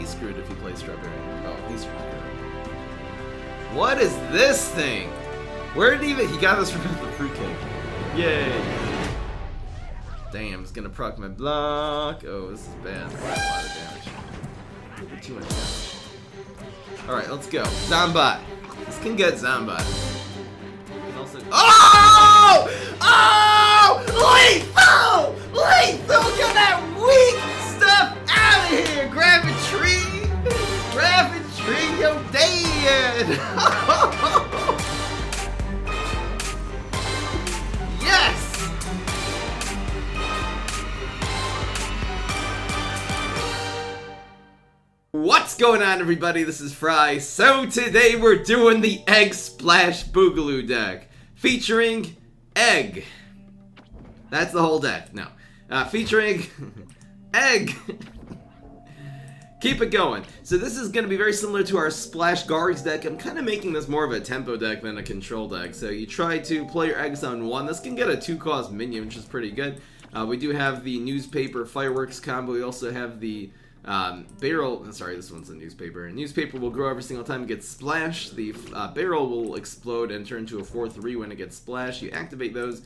screwed if he plays Strawberry. Oh, he's screwed. What is this thing? Where did he got this from the fruitcake. Yay! Damn, it's gonna proc my block. Oh, this is bad. That's a lot of damage. A little bit too much damage. Alright, let's go. Zombot. This can get Zombot. Also... Oh! Oh! Lethal! Lethal! Get that weak stuff out of here! Grab a tree! Grab a tree! You're dead! Yes! What's going on, everybody? This is Fry. So today we're doing the Egg Splash Boogaloo deck, featuring Egg. That's the whole deck. No, featuring Egg. Keep it going. So this is going to be very similar to our Splash Guards deck. I'm kind of making this more of a tempo deck than a control deck. So you try to play your eggs on one. This can get a 2-cost minion, which is pretty good. We do have the newspaper fireworks combo. We also have the barrel. Sorry, this one's a newspaper. A newspaper will grow every single time it gets splashed. The barrel will explode and turn into a 4/3 when it gets splashed. You activate those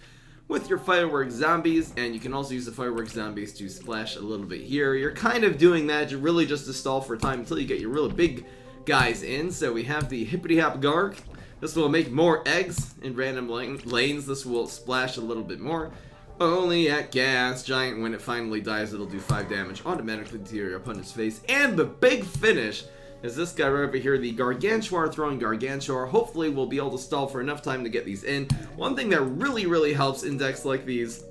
with your fireworks zombies, and you can also use the fireworks zombies to splash a little bit here. You're kind of doing that really just to stall for time until you get your really big guys in. So we have the Hippity Hop Garg. This will make more eggs in random lanes. This will splash a little bit more. Only at Gas Giant, when it finally dies, it'll do 5 damage automatically to your opponent's face. And the big finish is this guy right over here, the Gargantuar throwing Gargantuar. Hopefully we'll be able to stall for enough time to get these in. One thing that really helps in decks like these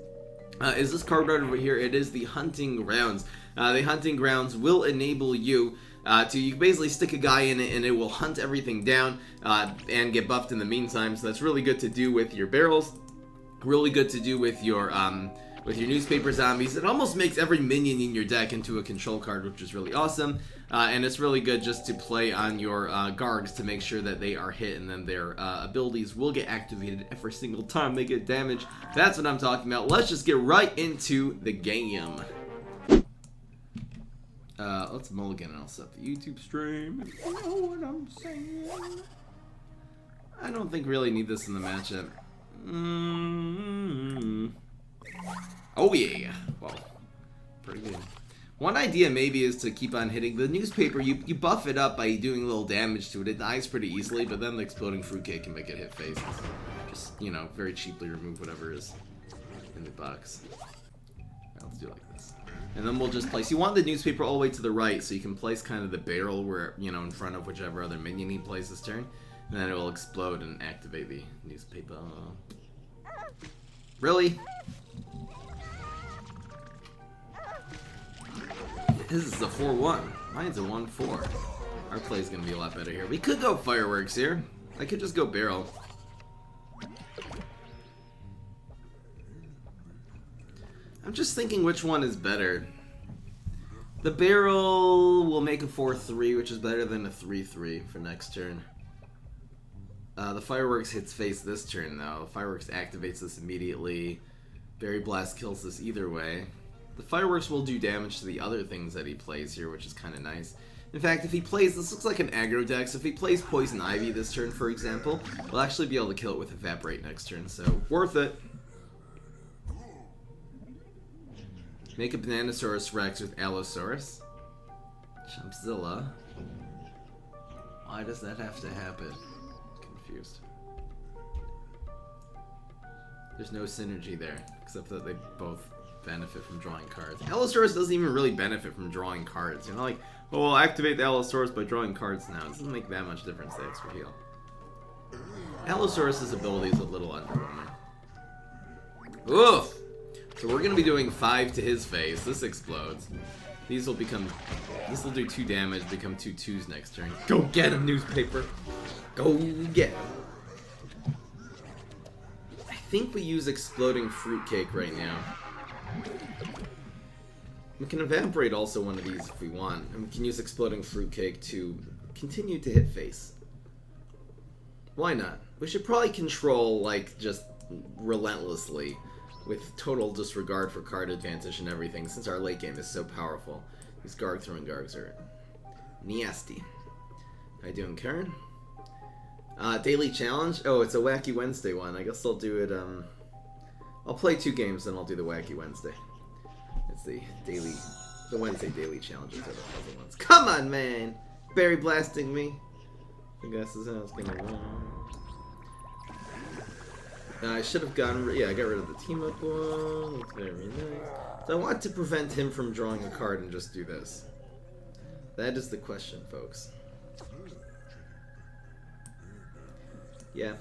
is this card right over here. It is the Hunting Grounds. The Hunting Grounds will enable you you basically stick a guy in it and it will hunt everything down and get buffed in the meantime. So that's really good to do with your barrels. Really good to do with your newspaper zombies. It almost makes every minion in your deck into a control card, which is really awesome. And it's really good just to play on your Gargs to make sure that they are hit, and then their abilities will get activated every single time they get damage. That's what I'm talking about. Let's just get right into the game. Let's mulligan and I'll set the YouTube stream. If you know what I'm saying. I don't think really need this in the matchup. Oh yeah. Well, pretty good. One idea maybe is to keep on hitting the newspaper. You buff it up by doing a little damage to it. It dies pretty easily, but then the exploding fruitcake can make it hit faces. Just, you know, very cheaply remove whatever is in the box. Right, let's do it like this. And then we'll just place. You want the newspaper all the way to the right, so you can place kind of the barrel where, you know, in front of whichever other minion he plays this turn. And then it will explode and activate the newspaper. Really? This is a 4-1. Mine's a 1-4. Our play's gonna be a lot better here. We could go fireworks here. I could just go barrel. I'm just thinking which one is better. The barrel will make a 4/3, which is better than a 3/3 for next turn. The fireworks hits face this turn though. Fireworks activates this immediately. Berry Blast kills this either way. The fireworks will do damage to the other things that he plays here, which is kind of nice. In fact, if he plays, this looks like an aggro deck, so if he plays Poison Ivy this turn, for example, we'll actually be able to kill it with Evaporate next turn, so worth it. Make a Bananasaurus Rex with Allosaurus. Chumpzilla. Why does that have to happen? Confused. There's no synergy there, except that they both benefit from drawing cards. Allosaurus doesn't even really benefit from drawing cards. You know, like, oh, we'll activate the Allosaurus by drawing cards now. It doesn't make that much difference, the extra heal. Allosaurus' ability is a little underwhelming. Oof! So we're gonna be doing 5 to his face. This explodes. These will become... This will do 2 damage, become 2 2s next turn. Go get him, newspaper! Go get him! I think we use Exploding Fruitcake right now. We can Evaporate also one of these if we want. And we can use Exploding Fruitcake to continue to hit face. Why not? We should probably control, like, just relentlessly, with total disregard for card advantage and everything, since our late game is so powerful. These Garg throwing Gargs are Nasty. How you doing, Karen? Daily challenge? Oh, it's a Wacky Wednesday one. I guess I'll do it, I'll play 2 games, then I'll do the Wacky Wednesday. It's the Wednesday daily challenges are the puzzle ones. Come on, man! Berry blasting me. I guess this is how it's gonna run. I should have gotten, I got rid of the team up one. That's very nice. So I want to prevent him from drawing a card and just do this. That is the question, folks. Yeah.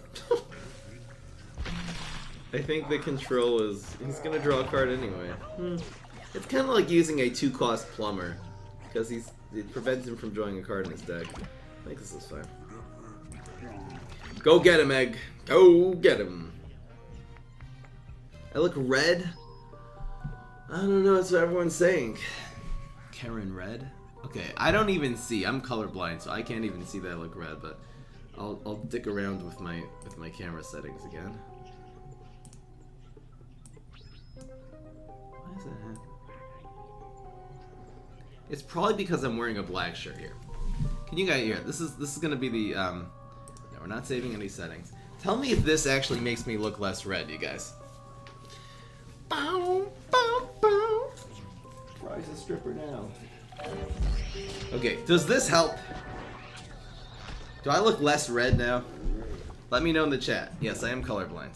I think the control is, he's gonna draw a card anyway. It's kind of like using a 2-cost plumber, because it prevents him from drawing a card in his deck. I think this is fine. Go get him, Egg! Go get him! I look red? I don't know, that's what everyone's saying. Karen red? Okay, I don't even see. I'm colorblind, so I can't even see that I look red, but I'll dick around with my camera settings again. Why is that happening? It's probably because I'm wearing a black shirt here. Can you guys hear? This is gonna be the no, we're not saving any settings. Tell me if this actually makes me look less red, you guys. Bow, bow, bow. Fry's a stripper now. Okay, does this help? Do I look less red now? Let me know in the chat. Yes, I am colorblind.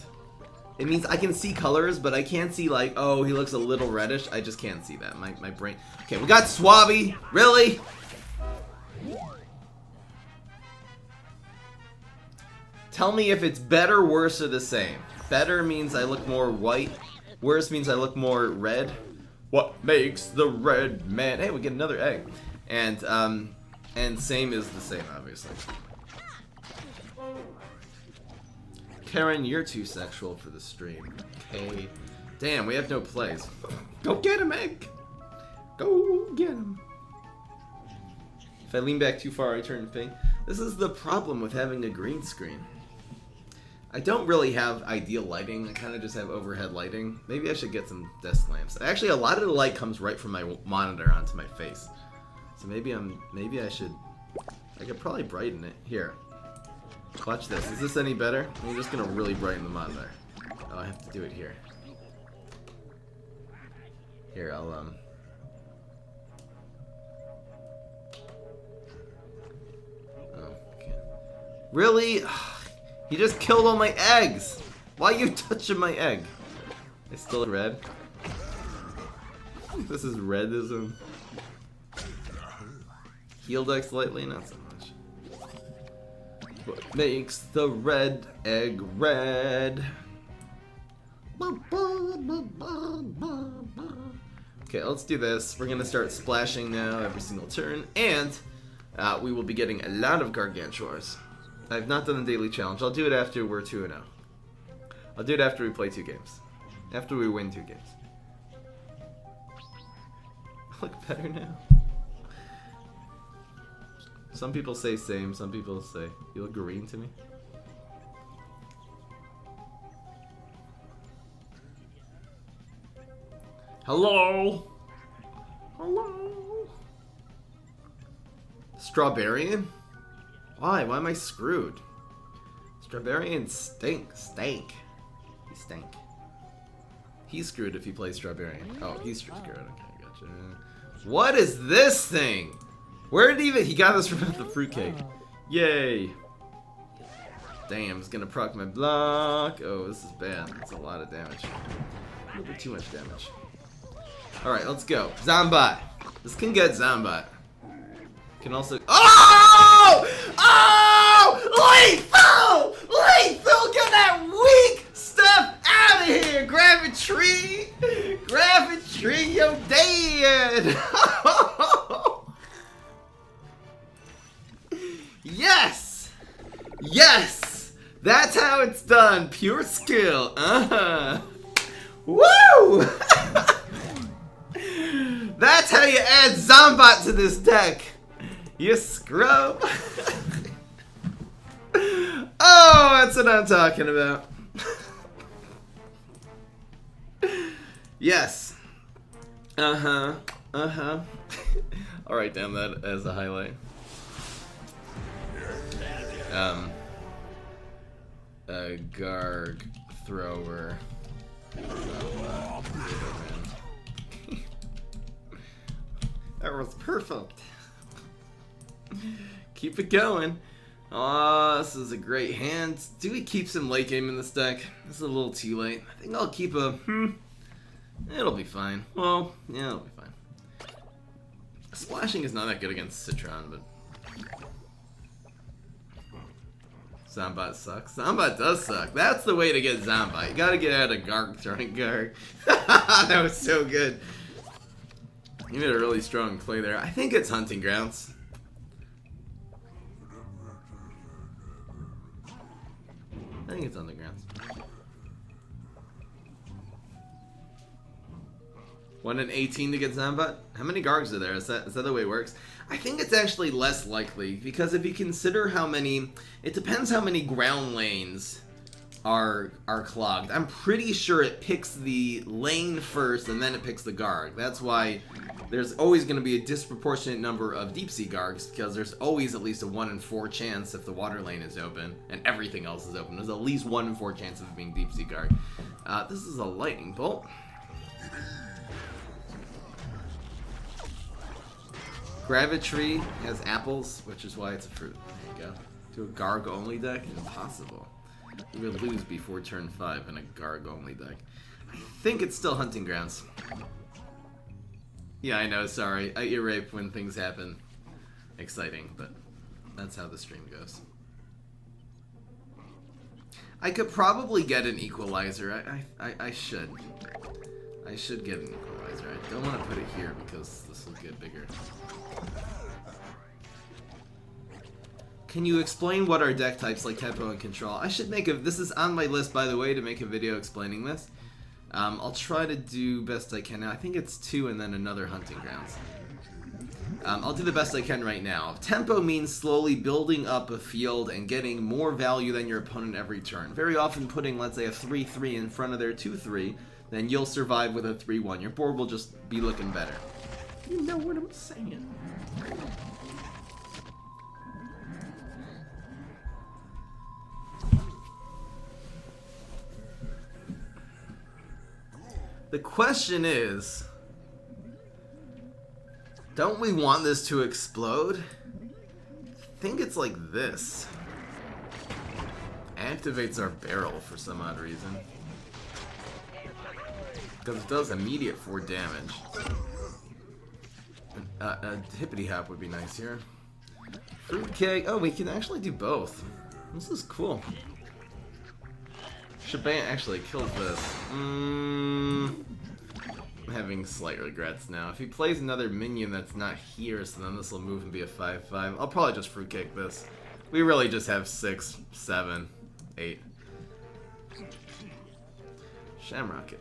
It means I can see colors, but I can't see like, oh, he looks a little reddish. I just can't see that. My brain. Okay, we got Swabby. Really? Tell me if it's better, worse, or the same. Better means I look more white. Worse means I look more red. What makes the red man? Hey, we get another egg. And same is the same, obviously. Karen, you're too sexual for the stream. Okay. Damn, we have no plays. Go get him, Egg! Go get him. If I lean back too far, I turn pink. This is the problem with having a green screen. I don't really have ideal lighting. I kind of just have overhead lighting. Maybe I should get some desk lamps. Actually, a lot of the light comes right from my monitor onto my face. So maybe I could probably brighten it. Here. Watch this. Is this any better? I'm just gonna really brighten the monitor. Oh, I have to do it here. Here, I'll oh, okay. Really? You just killed all my eggs! Why are you touching my egg? It's still red. This is redism. Heal deck slightly, not so much. What makes the red egg red? Okay, let's do this. We're gonna start splashing now every single turn, and we will be getting a lot of gargantuars. I've not done the daily challenge. I'll do it after we're 2-0. I'll do it after we play 2 games. After we win 2 games. I look better now. Some people say same, some people say you look green to me. Hello? Hello? Strawberrian? Why? Why am I screwed? Strawberrian stank. He stank. He's screwed if he plays Strawberrian. Oh, he's screwed. Okay, gotcha. What is this thing? Where did he got this from the fruitcake. Yay. Damn, it's gonna proc my block. Oh, this is bad. That's a lot of damage. A little bit too much damage. Alright, let's go. Zombat. This can get Zombat. Can also. Oh! Oh! Lethal! Lethal! Get that weak stuff out of here! Gravity! Gravity, you're dead! Yes! Yes! That's how it's done. Pure skill. Woo! That's how you add Zombat to this deck. You scrub. Oh, that's what I'm talking about. Yes. I'll write down that as a highlight. A Garg thrower. That was perfect. Keep it going. Aw, this is a great hand. Do we keep some late game in this deck? This is a little too late. I think I'll keep a It'll be fine. Well, yeah, it'll be fine. Splashing is not that good against Citron, but Zombot sucks. Zombot does suck. That's the way to get Zombot. You gotta get out of Garg throwing Garg. That was so good. You made a really strong play there. I think it's Hunting Grounds. I think it's Hunting Grounds. 1 in 18 to get Zombot? How many Gargs are there? Is that the way it works? I think it's actually less likely, because if you consider how many... It depends how many ground lanes are clogged. I'm pretty sure it picks the lane first, and then it picks the Garg. That's why there's always going to be a disproportionate number of deep sea Gargs, because there's always at least a 1 in 4 chance if the water lane is open, and everything else is open. There's at least 1 in 4 chance of it being deep sea Garg. This is a lightning bolt. Gravitry has apples, which is why it's a fruit. There you go. To a Garg only deck? Impossible. We would lose before turn 5 in a Garg only deck. I think it's still Hunting Grounds. Yeah, I know, sorry. I ear rape when things happen. Exciting, but that's how the stream goes. I could probably get an equalizer. I should. I should get an equalizer. I don't want to put it here because this will get bigger. Can you explain what are deck types like tempo and control? I should make a... This is on my list, by the way, to make a video explaining this. I'll try to do best I can now. I think it's 2 and then another Hunting Grounds. I'll do the best I can right now. Tempo means slowly building up a field and getting more value than your opponent every turn. Very often putting, let's say, a 3-3 in front of their 2-3, then you'll survive with a 3-1. Your board will just be looking better. You know what I'm saying. The question is, don't we want this to explode? I think it's like this. Activates our barrel for some odd reason. Because it does immediate 4 damage. A hippity hop would be nice here. Fruitcake. Oh, we can actually do both. This is cool. Shaban actually killed this. I'm having slight regrets now. If he plays another minion that's not here, so then this will move and be a 5-5. I'll probably just fruitcake this. We really just have 6, 7, 8. Shamrocket.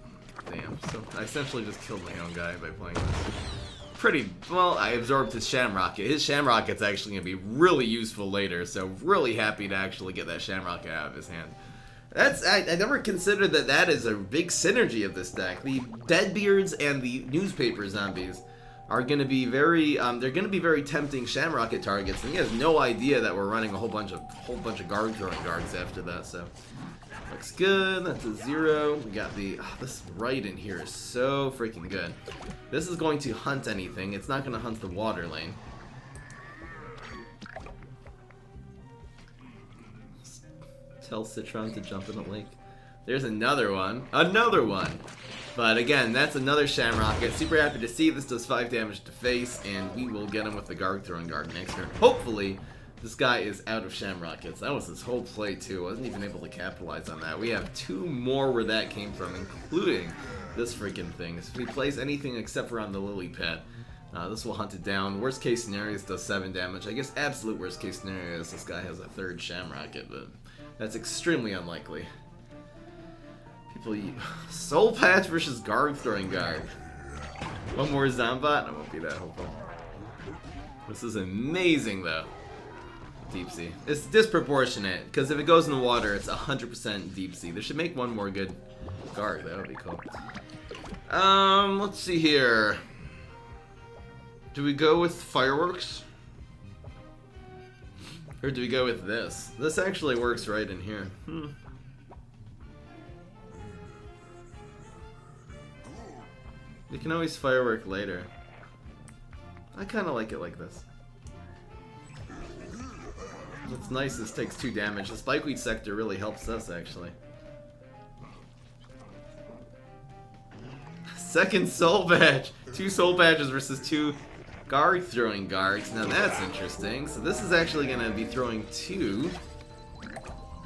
Damn. So I essentially just killed my own guy by playing this. Pretty well, I absorbed his Shamrocket. His Shamrocket's actually going to be really useful later, so really happy to actually get that Shamrocket out of his hand. I never considered that is a big synergy of this deck. The Deadbeards and the Newspaper Zombies are going to be very, they're going to be very tempting Shamrocket targets, and he has no idea that we're running a whole bunch of Garg throwing Gargs after that, so. Looks good, that's a 0. We got the, this right in here is so freaking good. This is going to hunt anything, it's not going to hunt the water lane. Tell Citron to jump in the lake. There's another one. Another one! But again, that's another Shamrocket. Super happy to see this does 5 damage to face, and we will get him with the Garg throwing Garg next turn. Hopefully, this guy is out of Shamrockets. That was his whole play too. I wasn't even able to capitalize on that. We have 2 more where that came from, including this freaking thing. So if he plays anything except for on the lily pad, this will hunt it down. Worst case scenario, does 7 damage. I guess absolute worst case scenario is this guy has a 3rd Shamrocket, but that's extremely unlikely. People Soul Patch versus Garg throwing Garg. One more Zombot? I won't be that hopeful. This is amazing though. Deep sea. It's disproportionate, because if it goes in the water, it's 100% deep sea. They should make one more good Garg. That would be cool. Let's see here. Do we go with fireworks? Or do we go with this? This actually works right in here. You can always firework later. I kind of like it like this. What's nice, this takes 2 damage. The Spikeweed sector really helps us, actually. Second soul badge! 2 soul badges versus 2 guard throwing guards. Now that's interesting. So this is actually going to be throwing 2.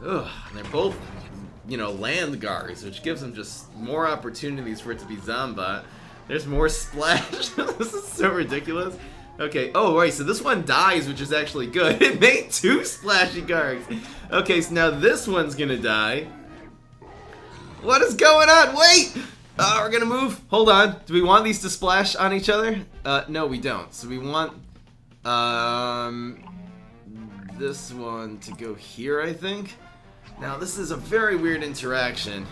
Ugh, and they're both, you know, land guards, which gives them just more opportunities for it to be Zombat. There's more splash. This is so ridiculous. Okay, oh right, so this one dies, which is actually good. It made 2 splashy guards. Okay, so now this one's gonna die. What is going on? Wait! We're gonna move. Hold on. Do we want these to splash on each other? No, we don't. So we want this one to go here, I think. Now this is a very weird interaction.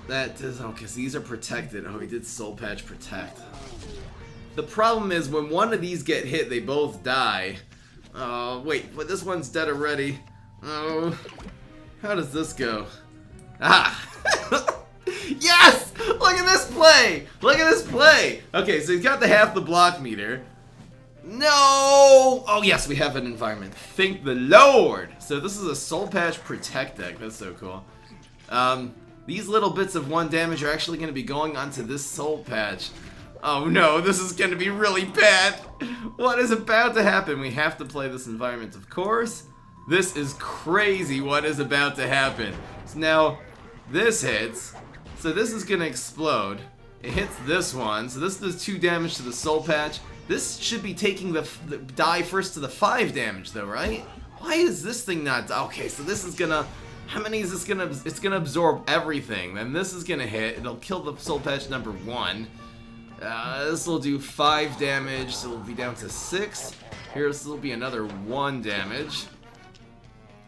That does, oh, because these are protected. Oh, we did Soul Patch Protect. The problem is when one of these get hit, they both die. Oh, wait, but this one's dead already. Oh, how does this go? Ah! Yes! Look at this play! Look at this play! Okay, so he's got the half the block meter. No! Oh, yes, we have an environment. Thank the Lord! So this is a Soul Patch Protect deck. That's so cool. These little bits of 1 damage are actually going to be going onto this Soul Patch. Oh no, this is going to be really bad. What is about to happen? We have to play this environment, of course. This is crazy what is about to happen. So now, this hits. So this is going to explode. It hits this one. So this does 2 damage to the Soul Patch. This should be taking the die first to the 5 damage though, right? Why is this thing not... Okay, so this is going to... How many is this gonna... It's gonna absorb everything. Then this is gonna hit. It'll kill the Soul Patch number 1. This will do 5 damage, so it'll be down to 6. Here, this will be another 1 damage.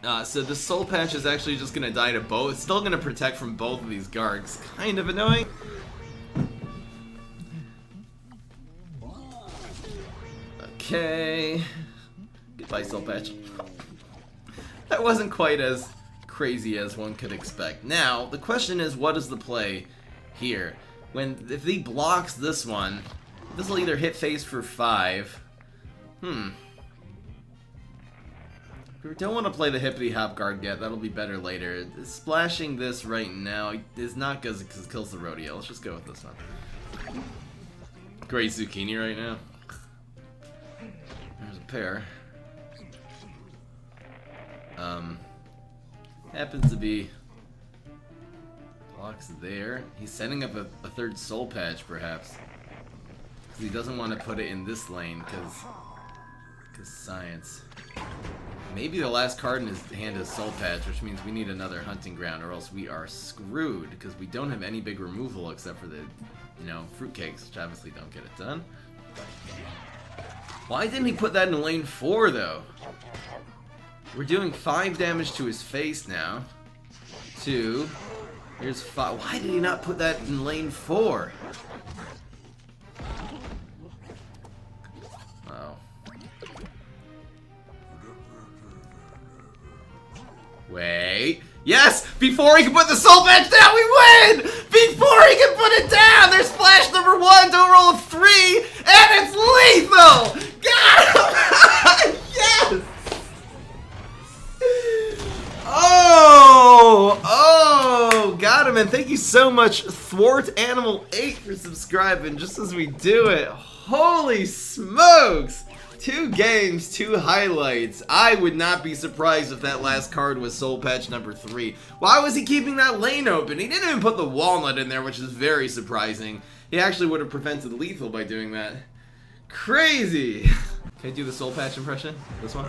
So the Soul Patch is actually just gonna die to both. It's still gonna protect from both of these guards. Kind of annoying. Okay. Goodbye, Soul Patch. That wasn't quite as crazy as one could expect. Now, the question is, what is the play here? If he blocks this one, this will either hit face for 5. We don't want to play the Hippity Hop guard yet. That'll be better later. Splashing this right now is not good because it kills the rodeo. Let's just go with this one. Great zucchini right now. There's a pair. Happens to be blocks there. He's setting up a 3rd Soul Patch, perhaps, because he doesn't want to put it in this lane, because science. Maybe the last card in his hand is Soul Patch, which means we need another hunting ground, or else we are screwed, because we don't have any big removal except for the, you know, fruitcakes, which obviously don't get it done. Why didn't he put that in lane 4, though? We're doing 5 damage to his face now. 2. Here's 5. Why did he not put that in lane 4? Oh. Wait. Yes! Before he can put the Soul Patch down, we win! Before he can put it down! There's splash number 1, don't roll a 3, and it's lethal! Got him! Yes! Oh, got him, and thank you so much, Thwart Animal 8, for subscribing just as we do it. Holy smokes! 2 games, 2 highlights. I would not be surprised if that last card was Soul Patch number 3. Why was he keeping that lane open? He didn't even put the walnut in there, which is very surprising. He actually would have prevented lethal by doing that. Crazy! Can I do the Soul Patch impression? This one?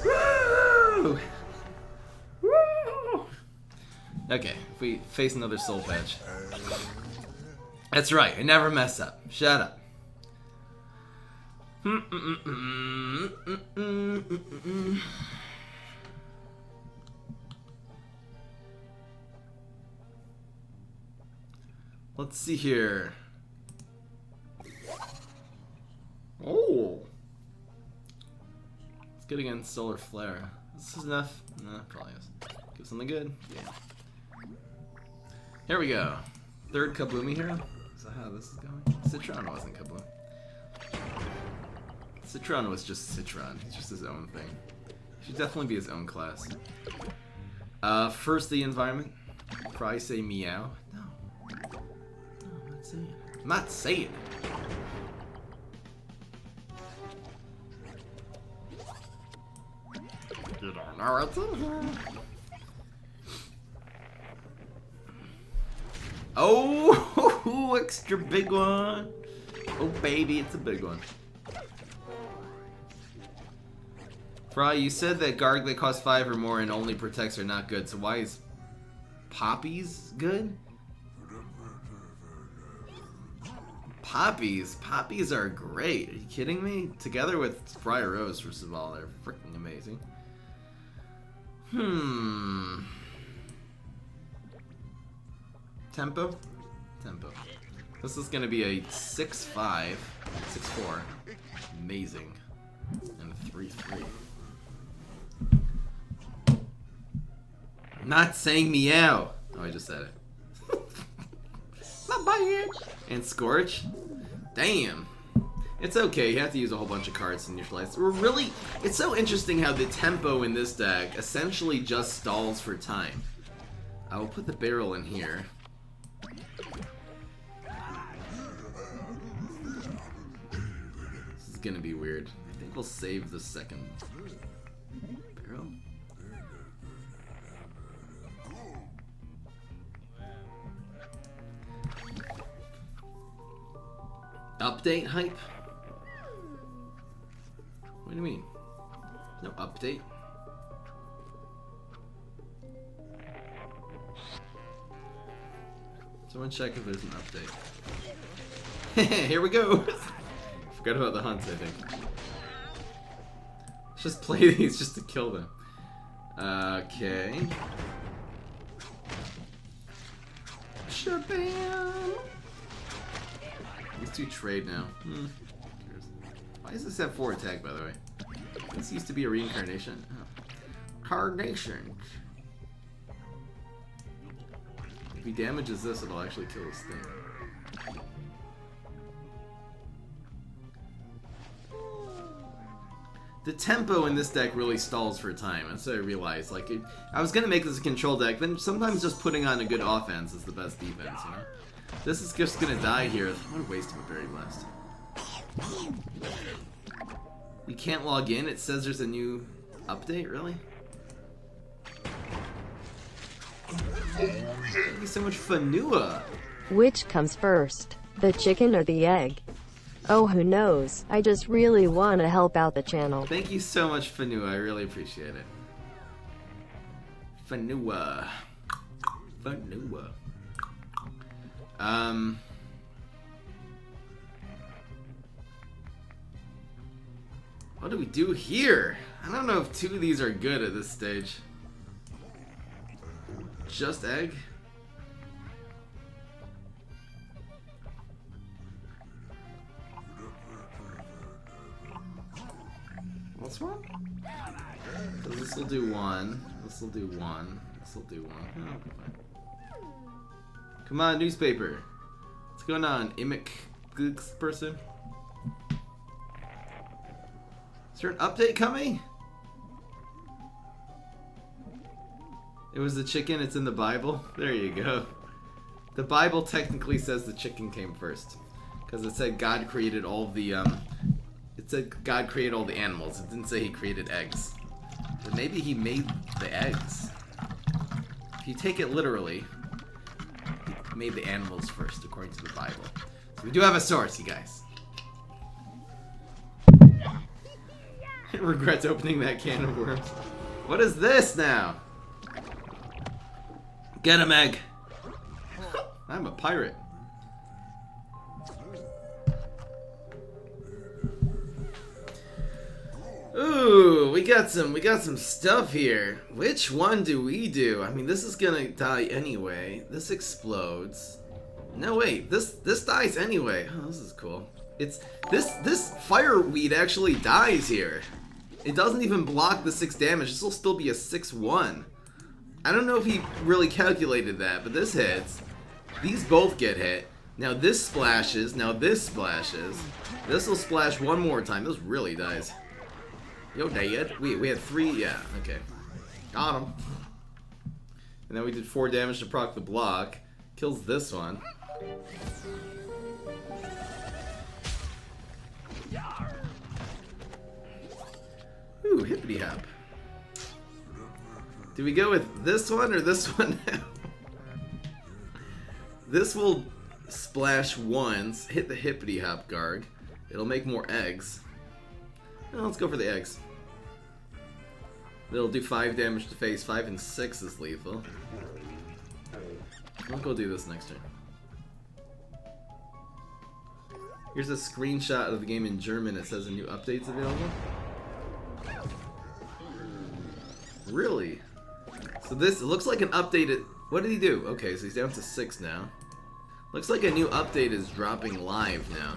Woo! Okay, if we face another Soul Patch. That's right, I never mess up. Shut up. Let's see here. Oh. good against Solar Flare. This is enough? Nah, probably is. Give something good? Yeah. Here we go. Third Kabloomy hero? Is that how this is going? Citron wasn't Kabloom. Citron was just Citron. He's just his own thing. He should definitely be his own class. First the environment. Probably say meow. No. No, I'm not saying it. I'm not saying it. Get on our attention. Oh, extra big one. Oh, baby, it's a big one. Fry, you said that Garg that costs 5 or more and only protects are not good, so why is Poppies good? Poppies are great. Are you kidding me? Together with Friar Rose, first of all, they're freaking amazing. Tempo? Tempo. This is gonna be a 6-5, 6-4. Amazing. And a 3-3. I'm not saying meow. Oh, I just said it. Not bad. And Scorch? Damn. It's okay, you have to use a whole bunch of cards to neutralize. Really, it's so interesting how the tempo in this deck essentially just stalls for time. I will put the barrel in here. This is gonna be weird. I think we'll save the second barrel. Update hype? What do you mean? No update. Someone check if there's an update. Here we go! Forgot about the hunts, I think. Let's just play these just to kill them. Okay. Shabam! These two trade now. Why does this have 4 attack, by the way? This used to be a reincarnation. Oh. Carnation. If he damages this, it'll actually kill this thing. The tempo in this deck really stalls for time. That's what I realized. Like, I was gonna make this a control deck, then sometimes just putting on a good offense is the best defense, you know? This is just gonna die here. What a waste of a Berry Blast. You can't log in? It says there's a new update? Really? Thank you so much, Fanua. Which comes first, the chicken or the egg? Oh, who knows? I just really want to help out the channel. Thank you so much, Fanua. I really appreciate it. Fanua. Fanua. What do we do here? I don't know if 2 of these are good at this stage. Just egg? This one? So this will do 1. This will do 1. This will do 1. Oh, come on, newspaper. What's going on, Imic Gooks person? Is there an update coming? It was the chicken, it's in the Bible. There you go. The Bible technically says the chicken came first. Because it said God created all the, it said God created all the animals. It didn't say he created eggs. But maybe he made the eggs. If you take it literally, he made the animals first, according to the Bible. So we do have a source, you guys. Regrets opening that can of worms. What is this now? Get him, egg. I'm a pirate. Ooh, we got some stuff here. Which one do we do? I mean, this is gonna die anyway. This explodes. No, wait, this dies anyway. Oh, this is cool. It's this fireweed actually dies here It doesn't even block the 6 damage. This will still be a 6-1. I don't know if he really calculated that, but this hits. These both get hit. Now this splashes. Now this splashes. This will splash one more time. This really dies. Yo, dead. We had 3. Yeah, okay. Got him. And then we did 4 damage to proc the block. Kills this one. Ooh, hippity hop. Do we go with this one or this one now? This will splash once, hit the hippity hop Garg. It'll make more eggs. Well, let's go for the eggs. It'll do 5 damage to face. 5 and 6 is lethal. We'll go do this next turn. Here's a screenshot of the game in German. It says a new update's available. Really? So this, it looks like an updated... What did he do? Okay, so he's down to 6 now. Looks like a new update is dropping live now.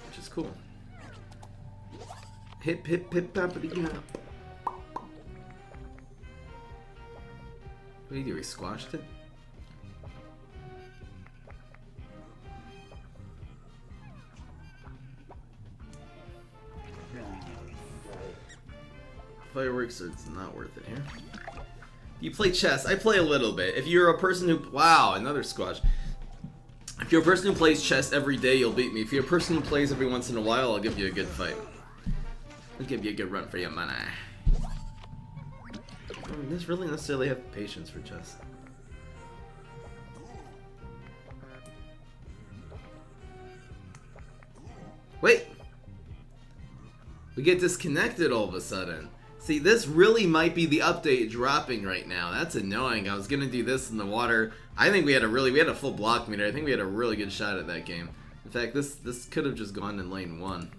Which is cool. Hip hip hip poppity hop. What did he do? He squashed it? Fireworks, so it's not worth it here. You play chess? I play a little bit. If you're a person who... Wow, another squash. If you're a person who plays chess every day, you'll beat me. If you're a person who plays every once in a while, I'll give you a good fight. I'll give you a good run for your money. I don't just really necessarily have patience for chess. Wait! We get disconnected all of a sudden. See, this really might be the update dropping right now. That's annoying. I was gonna do this in the water. I think we had a full block meter. I think we had a really good shot at that game. In fact, this could have just gone in lane 1.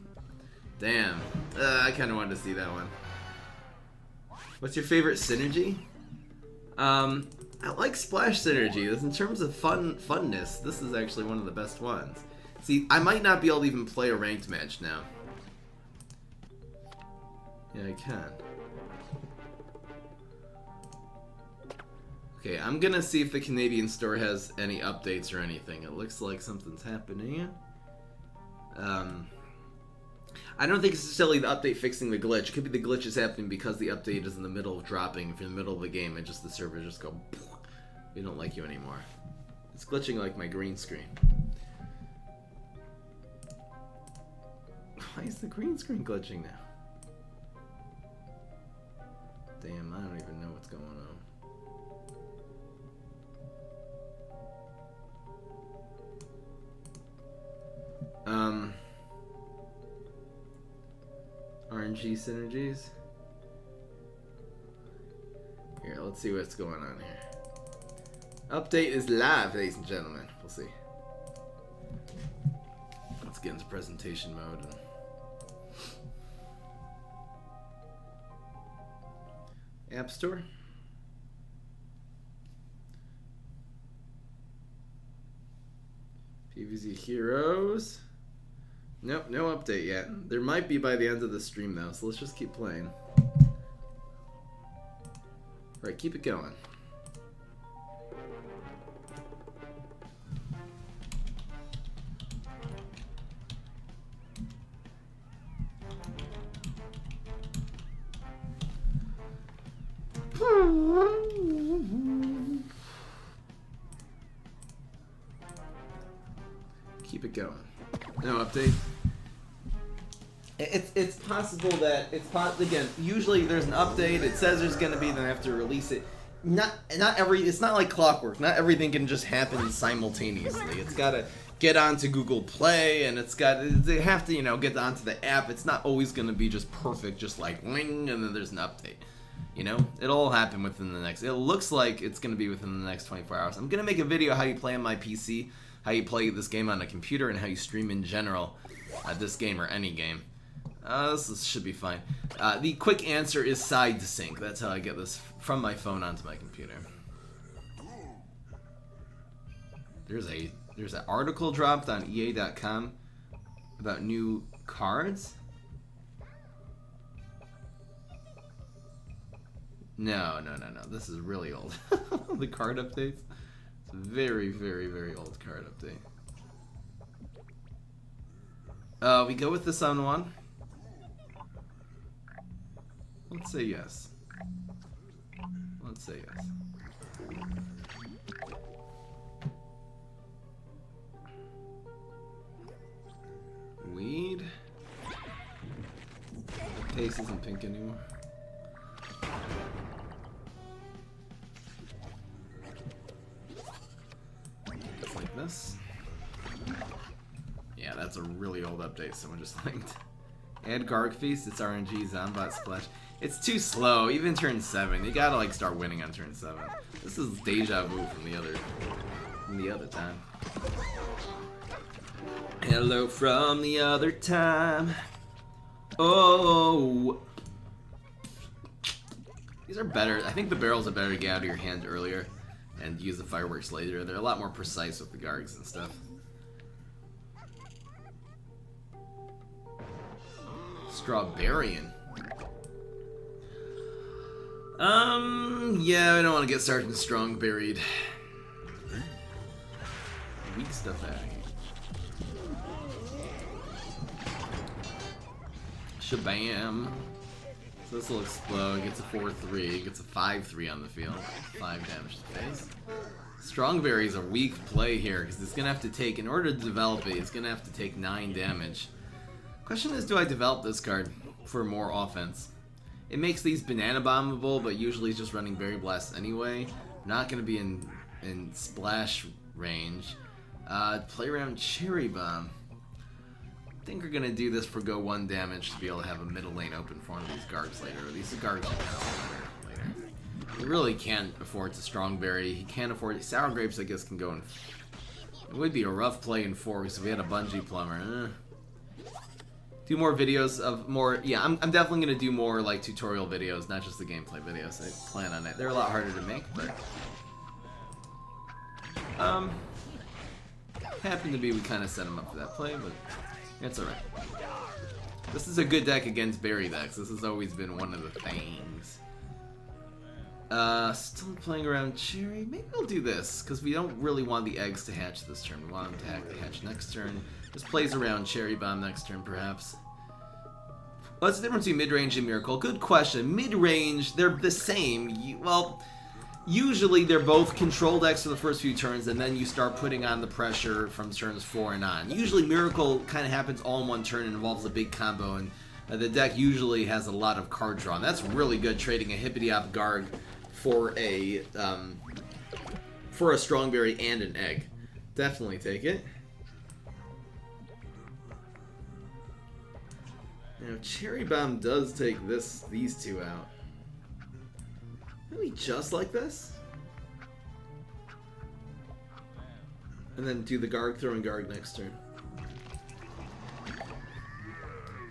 Damn. I kind of wanted to see that one. What's your favorite synergy? I like Splash Synergy. In terms of funness, this is actually one of the best ones. See, I might not be able to even play a ranked match now. Yeah, I can. Okay, I'm gonna see if the Canadian store has any updates or anything. It looks like something's happening. I don't think it's necessarily the update fixing the glitch. It could be the glitch is happening because the update is in the middle of dropping. If you're in the middle of the game and just the server just go, we don't like you anymore. It's glitching like my green screen. Why is the green screen glitching now? Damn, I don't even know what's going on. RNG synergies. Here, let's see what's going on here. Update is live, ladies and gentlemen. We'll see. Let's get into presentation mode. App Store. PvZ Heroes. Nope, no update yet. There might be by the end of the stream though, so let's just keep playing. Alright, keep it going. Keep it going. No update. It's possible that again. Usually there's an update. It says there's gonna be, then I have to release it. It's not like clockwork. Not everything can just happen simultaneously. It's gotta get onto Google Play, and they have to get onto the app. It's not always gonna be just perfect, just like ling, and then there's an update. It'll all happen within the next. It looks like it's gonna be within the next 24 hours. I'm gonna make a video how you play on my PC, how you play this game on a computer, and how you stream in general, this game or any game. This should be fine. The quick answer is side sync. That's how I get this from my phone onto my computer. There's an article dropped on EA.com about new cards. No. This is really old. The card updates. It's a very, very, very old card update. We go with the Sun one. Let's say yes. Let's say yes. Weed. The pace isn't pink anymore. Just like this. Yeah, that's a really old update someone just linked. Add Garg Feast, it's RNG, Zombot Splash. It's too slow, even turn 7. You gotta like start winning on turn 7. This is deja vu from the other time. Hello from the other time. Oh, these are better. I think the barrels are better to get out of your hand earlier and use the fireworks later. They're a lot more precise with the Gargs and stuff. Strawberryan. Yeah, I don't want to get Sergeant Strong buried. Weak stuff out of here. Shabam. So this will explode, gets a 4-3, gets a 5-3 on the field. 5 damage to face. Strongberry is a weak play here, because it's going to have to take, in order to develop it, it's going to have to take 9 damage. Question is, do I develop this card for more offense? It makes these banana bombable, but usually it's just running Berry Blast anyway. Not going to be in splash range. Play around Cherry Bomb. I think we're going to do this for go 1 damage to be able to have a middle lane open for one of these Gargs later. These Gargs are later. He really can't afford to Strongberry. He can't afford... Sour Grapes, I guess, can go in... It would be a rough play in 4 because if we had a Bungee Plumber. Do more videos of more... Yeah, I'm definitely going to do more like tutorial videos, not just the gameplay videos. I plan on it. They're a lot harder to make, but... Happened to be we kind of set him up for that play, but... It's alright. This is a good deck against berry decks. This has always been one of the things. Still playing around Cherry. Maybe I'll do this, because we don't really want the eggs to hatch this turn. We want them to hatch next turn. Just plays around Cherry Bomb next turn, perhaps. What's the difference between mid-range and Miracle? Good question. Mid-range, they're the same. Well... Usually they're both control decks for the first few turns, and then you start putting on the pressure from turns 4 and on. Usually Miracle kind of happens all in one turn and involves a big combo, and the deck usually has a lot of card draw. And that's really good, trading a Hippity-Hop Garg for a Strongberry and an egg. Definitely take it. Now Cherry Bomb does take these two out. Maybe just like this? And then do the Garg throwing Garg next turn.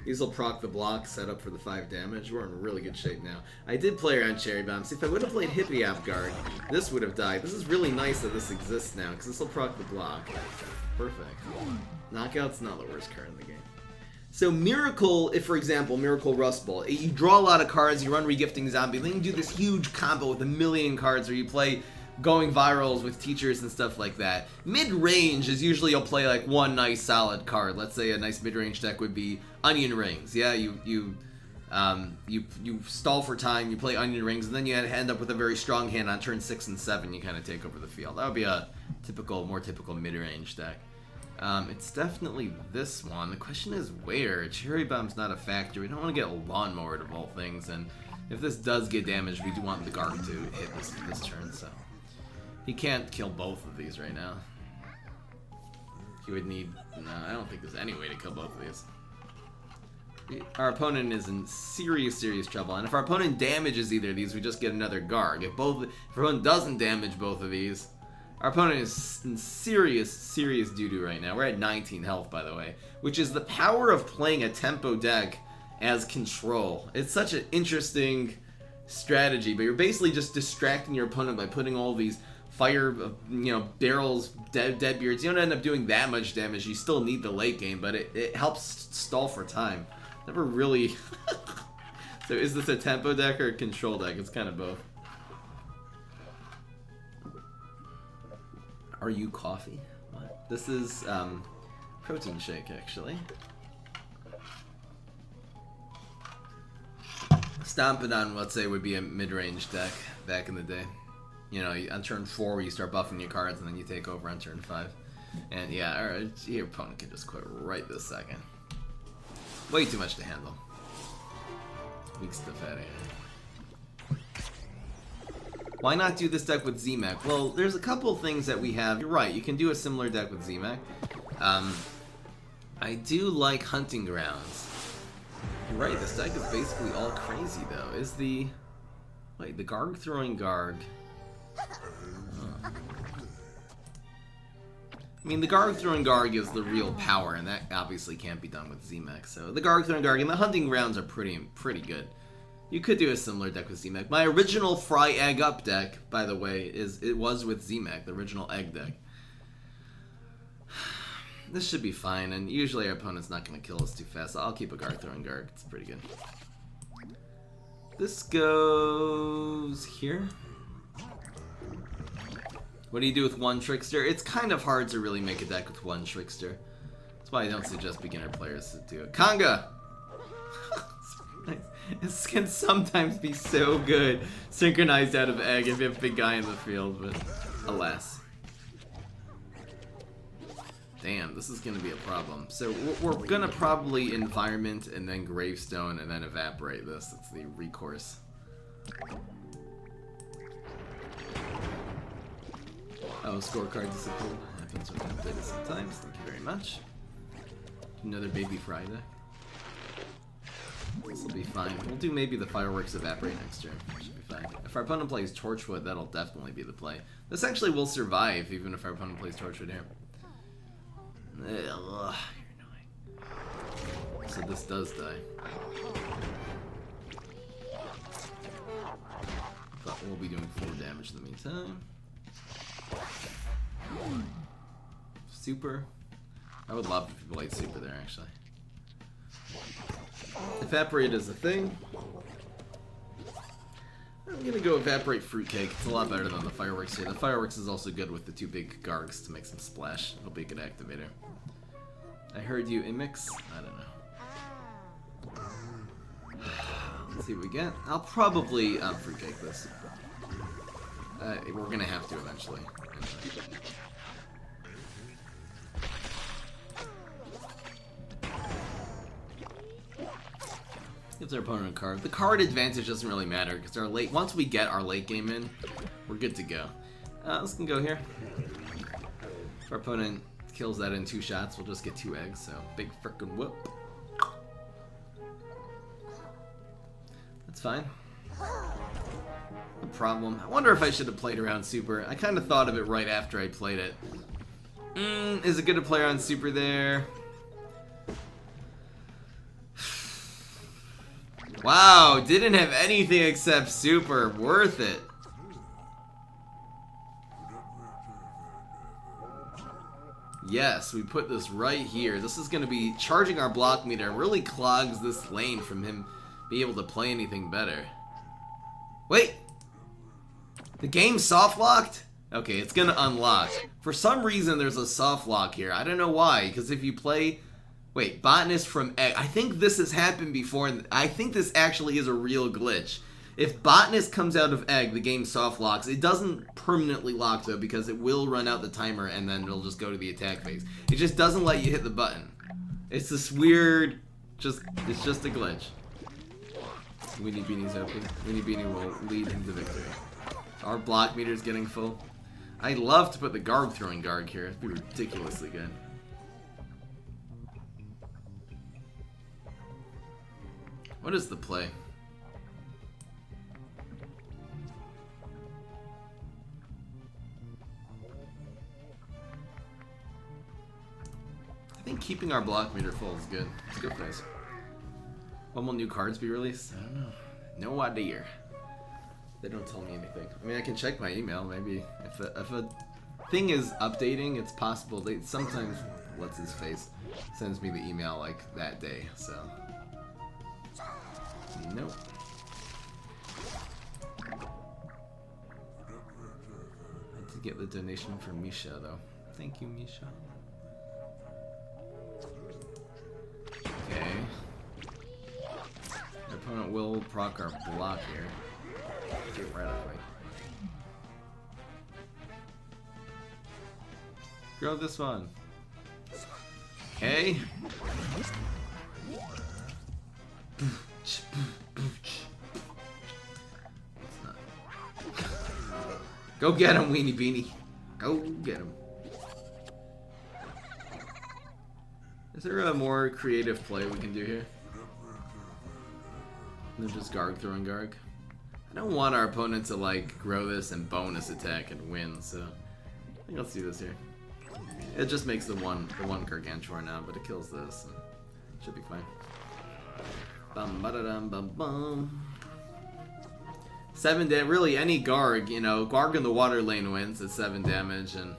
These will proc the block, set up for the 5 damage. We're in really good shape now. I did play around Cherry Bomb. See, if I would have played Hippity-Hop Garg, this would have died. This is really nice that this exists now, because this will proc the block. Perfect. Knockout's not the worst card in the game. So Miracle, if for example, Miracle Rust Bowl, you draw a lot of cards, you run Regifting Zombie, then you do this huge combo with 1,000,000 cards where you play going virals with teachers and stuff like that. Mid-range is usually you'll play like one nice solid card. Let's say a nice mid-range deck would be Onion Rings. Yeah, you stall for time, you play Onion Rings, and then you end up with a very strong hand on turn 6 and 7, you kind of take over the field. That would be a more typical mid-range deck. It's definitely this one. The question is where? Cherry Bomb's not a factor. We don't want to get a Lawnmower of all things, and if this does get damaged, we do want the Garg to hit this turn, so... He can't kill both of these right now. He would need... No, I don't think there's any way to kill both of these. Our opponent is in serious, serious trouble, and if our opponent damages either of these, we just get another Garg. If our opponent doesn't damage both of these... Our opponent is in serious, serious doo-doo right now. We're at 19 health, by the way, which is the power of playing a tempo deck as control. It's such an interesting strategy, but you're basically just distracting your opponent by putting all these fire, barrels, deadbeards. You don't end up doing that much damage. You still need the late game, but it helps stall for time. Never really So is this a tempo deck or a control deck? It's kind of both. Are you coffee? What? This is protein shake, actually. Stompidon, let's say, would be a mid-range deck back in the day. You know, on turn 4 you start buffing your cards and then you take over on turn 5. And yeah, alright, your opponent can just quit right this second. Way too much to handle. Weak stuff out of here. Why not do this deck with Z-Mac? Well, there's a couple things that we have. You're right, you can do a similar deck with Z-Mac. I do like Hunting Grounds. You're right, this deck is basically all crazy though. Is the... Wait, the Garg throwing Garg... I mean, the Garg throwing Garg is the real power, and that obviously can't be done with Z-Mac. So the Garg throwing Garg and the Hunting Grounds are pretty good. You could do a similar deck with Z-Mac. My original Fry Egg Up deck, by the way, it was with Z-Mac, the original Egg deck. This should be fine, and usually our opponent's not going to kill us too fast. So I'll keep a Garg throwing Garg. It's pretty good. This goes here. What do you do with one Trickster? It's kind of hard to really make a deck with one Trickster. That's why I don't suggest beginner players to do it. Conga! This can sometimes be so good, synchronized out of Egg if you have a big guy in the field, but alas. Damn, this is going to be a problem. So we're going to probably Environment and then Gravestone and then Evaporate this. It's the recourse. Oh, scorecard disappeared. Happens when I play this sometimes. Thank you very much. Another baby Friday. This will be fine. We'll do maybe the Fireworks Evaporate next turn. Should be fine. If our opponent plays Torchwood, that'll definitely be the play. This actually will survive, even if our opponent plays Torchwood here. Ugh, you're annoying. So this does die. But we'll be doing 4 damage in the meantime. Super. I would love if people played Super there, actually. Evaporate is a thing. I'm gonna go Evaporate Fruitcake. It's a lot better than the Fireworks here. The Fireworks is also good with the 2 big Gargs to make some splash. It'll be a good activator. I heard you, Imix. I don't know. Let's see what we get. I'll probably Fruitcake this. We're gonna have to eventually. Gives our opponent a card. The card advantage doesn't really matter because once we get our late game in, we're good to go. This can go here. If our opponent kills that in 2 shots, we'll just get 2 eggs. So big frickin' whoop. That's fine. No problem. I wonder if I should have played around Super. I kind of thought of it right after I played it. Is it good to play around Super there? Wow, didn't have anything except Super. Worth it. Yes, we put this right here. This is going to be charging our block meter. It really clogs this lane from him being able to play anything better. Wait! The game's soft locked? Okay, it's going to unlock. For some reason, there's a soft lock here. I don't know why, because if you play... Wait, Botanist from Egg. I think this has happened before, and I think this actually is a real glitch. If Botanist comes out of Egg, the game soft locks. It doesn't permanently lock, though, because it will run out the timer, and then it'll just go to the attack phase. It just doesn't let you hit the button. It's this weird... It's just a glitch. Weenie Beanie's open. Weenie Beanie will lead him to victory. Our block meter's getting full. I'd love to put the Garg throwing Garg here. It'd be ridiculously good. What is the play? I think keeping our block meter full is good. It's good for us. When will new cards be released? I don't know. No idea. They don't tell me anything. I mean, I can check my email. Maybe if a thing is updating, it's possible. They sometimes, what's his face, sends me the email like that day. So. Nope. get the donation from Misha, though. Thank you, Misha. Okay. Our opponent will proc our block here. Get right away. Grow this one. Okay. Go get him, Weenie Beanie. Go get him. Is there a more creative play we can do here? Than just Garg throwing Garg? I don't want our opponent to like grow this and bonus attack and win, so I think let's do this here. It just makes the one Gargantuar now, but it kills this. And should be fine. Bum ba da dum bum bum. 7 damage. Really, any Garg, you know, Garg in the water lane wins at 7 damage, and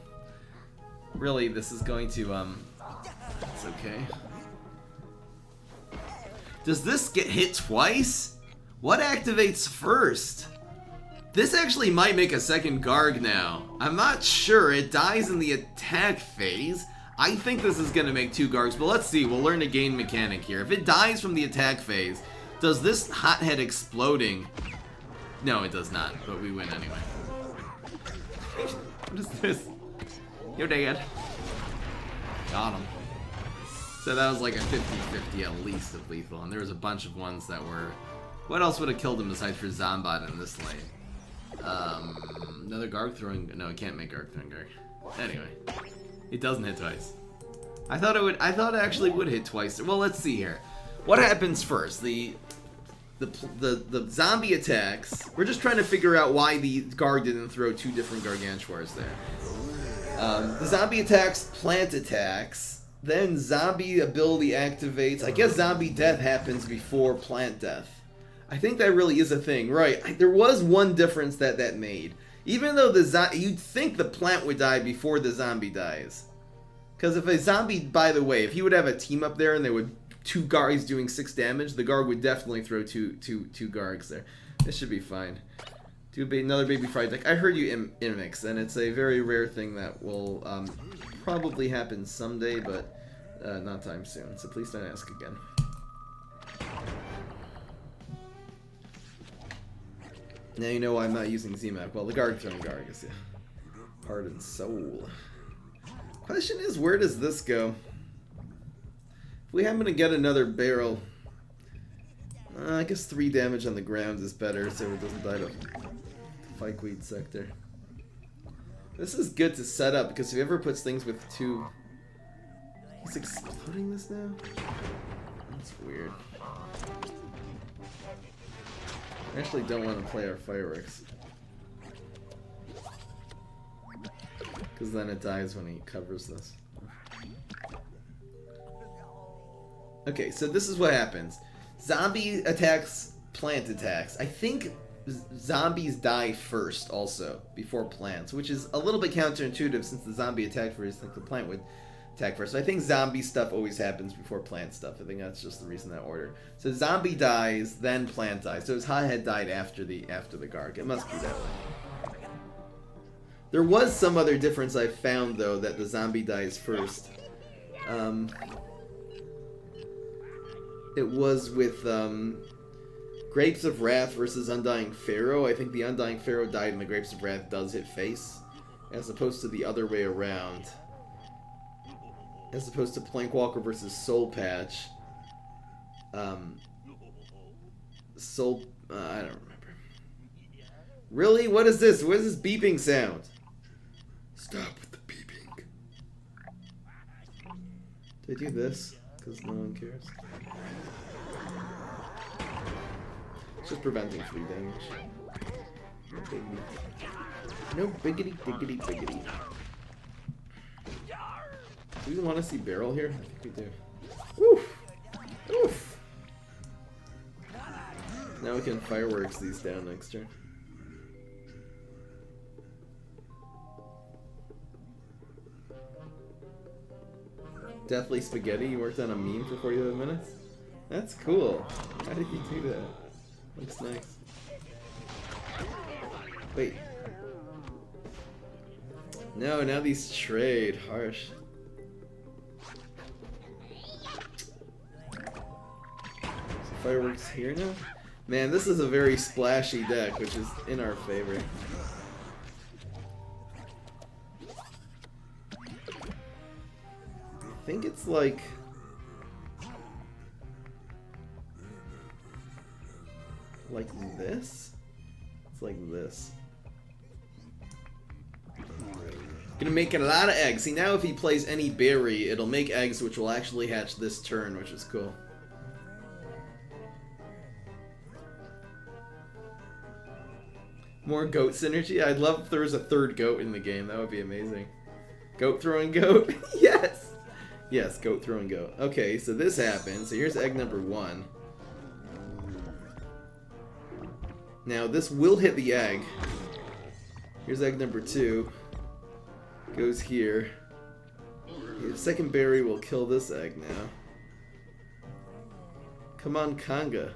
really, this is going to it's okay. Does this get hit twice? What activates first? This actually might make a second Garg now. I'm not sure. It dies in the attack phase. I think this is going to make 2 Gargs, but let's see. We'll learn a game mechanic here. If it dies from the attack phase, does this hothead exploding? No, it does not, but we win anyway. What is this? You're dead. Got him. So that was like a 50-50 at least of lethal, and there was a bunch of ones that were... What else would have killed him besides for Zombat in this lane? Another Garg throwing... No, it can't make Garg throwing Garg. Anyway. It doesn't hit twice. I thought it would... I thought it actually would hit twice. Well, let's see here. What happens first? The zombie attacks... We're just trying to figure out why the Garg didn't throw 2 different Gargantuars there. The zombie attacks, plant attacks... Then zombie ability activates. I guess zombie death happens before plant death. I think that really is a thing, right? There was one difference that made. Even though you'd think the plant would die before the zombie dies. Because if a zombie, by the way, if he would have a team up there and there would 2 Gargs doing 6 damage, the Garg would definitely throw two Gargs there. This should be fine. Do another baby fried deck. I heard you, Imix, and it's a very rare thing that will probably happen someday, but not time soon. So please don't ask again. Now you know why I'm not using ZMAP. Well, the Garg throwing Garg is heart and soul. Question is, where does this go? If we happen to get another barrel, I guess 3 damage on the ground is better, so it doesn't die to Fikeweed sector. This is good to set up, because if he ever puts things with 2... He's exploding this now? That's weird. I actually don't want to play our fireworks. Because then it dies when he covers this. Okay, so this is what happens. Zombie attacks, plant attacks. I think zombies die first also, before plants, which is a little bit counterintuitive since the zombie attacked first, like the plant would attack first. So I think zombie stuff always happens before plant stuff. I think that's just the reason that order. So zombie dies, then plant dies. So his hothead died after the Garg. It must be that way. There was some other difference I found though, that the zombie dies first. It was with Grapes of Wrath versus Undying Pharaoh. I think the Undying Pharaoh died and the Grapes of Wrath does hit face, as opposed to the other way around. As opposed to Plankwalker versus Soul Patch. I don't remember. Really? What is this? What is this beeping sound? Stop with the beeping. Did I do this? Because no one cares. It's just preventing free damage. No biggity, biggity, biggity. Do we want to see barrel here? I think we do. Woof! Woof! Now we can fireworks these down next turn. Deathly Spaghetti, you worked on a meme for 45 minutes? That's cool. How did you do that? Looks nice. Wait. No, now these trade. Harsh. Fireworks here now? Man, this is a very splashy deck, which is in our favor. I think it's like this? It's like this. Gonna make a lot of eggs. See, now if he plays any berry, it'll make eggs which will actually hatch this turn, which is cool. More goat synergy? I'd love if there was a third goat in the game. That would be amazing. Goat throwing goat? Yes! Yes, goat throwing goat. Okay, so this happens. So here's egg number 1. Now this will hit the egg. Here's egg number 2. Goes here. The second berry will kill this egg now. Come on, Conga.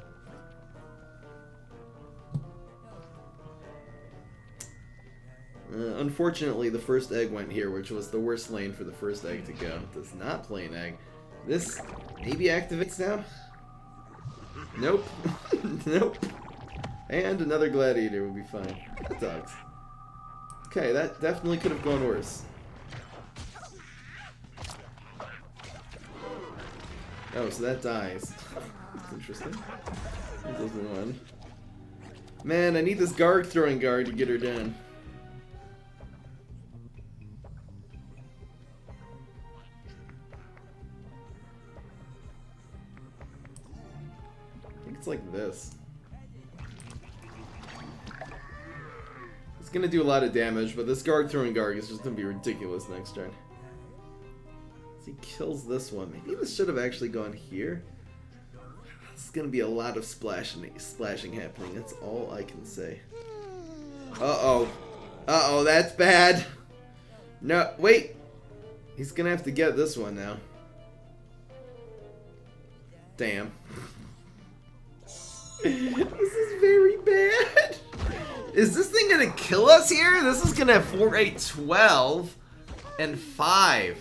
Unfortunately, the first egg went here, which was the worst lane for the first egg to go. It does not play an egg. This maybe activates now? Nope. Nope. And another gladiator would be fine. Hot dogs. Okay, that definitely could have gone worse. Oh, so that dies. That's interesting. That doesn't run. Man, I need this guard throwing guard to get her down. I think it's like this. It's gonna do a lot of damage, but this guard throwing guard is just gonna be ridiculous next turn. He kills this one. Maybe this should have actually gone here. It's gonna be a lot of splashing happening. That's all I can say. Uh-oh. Uh-oh, that's bad. No, wait. He's gonna have to get this one now. Damn. This is very bad. Is this thing gonna kill us here? This is gonna have 4, 8, 12, and 5.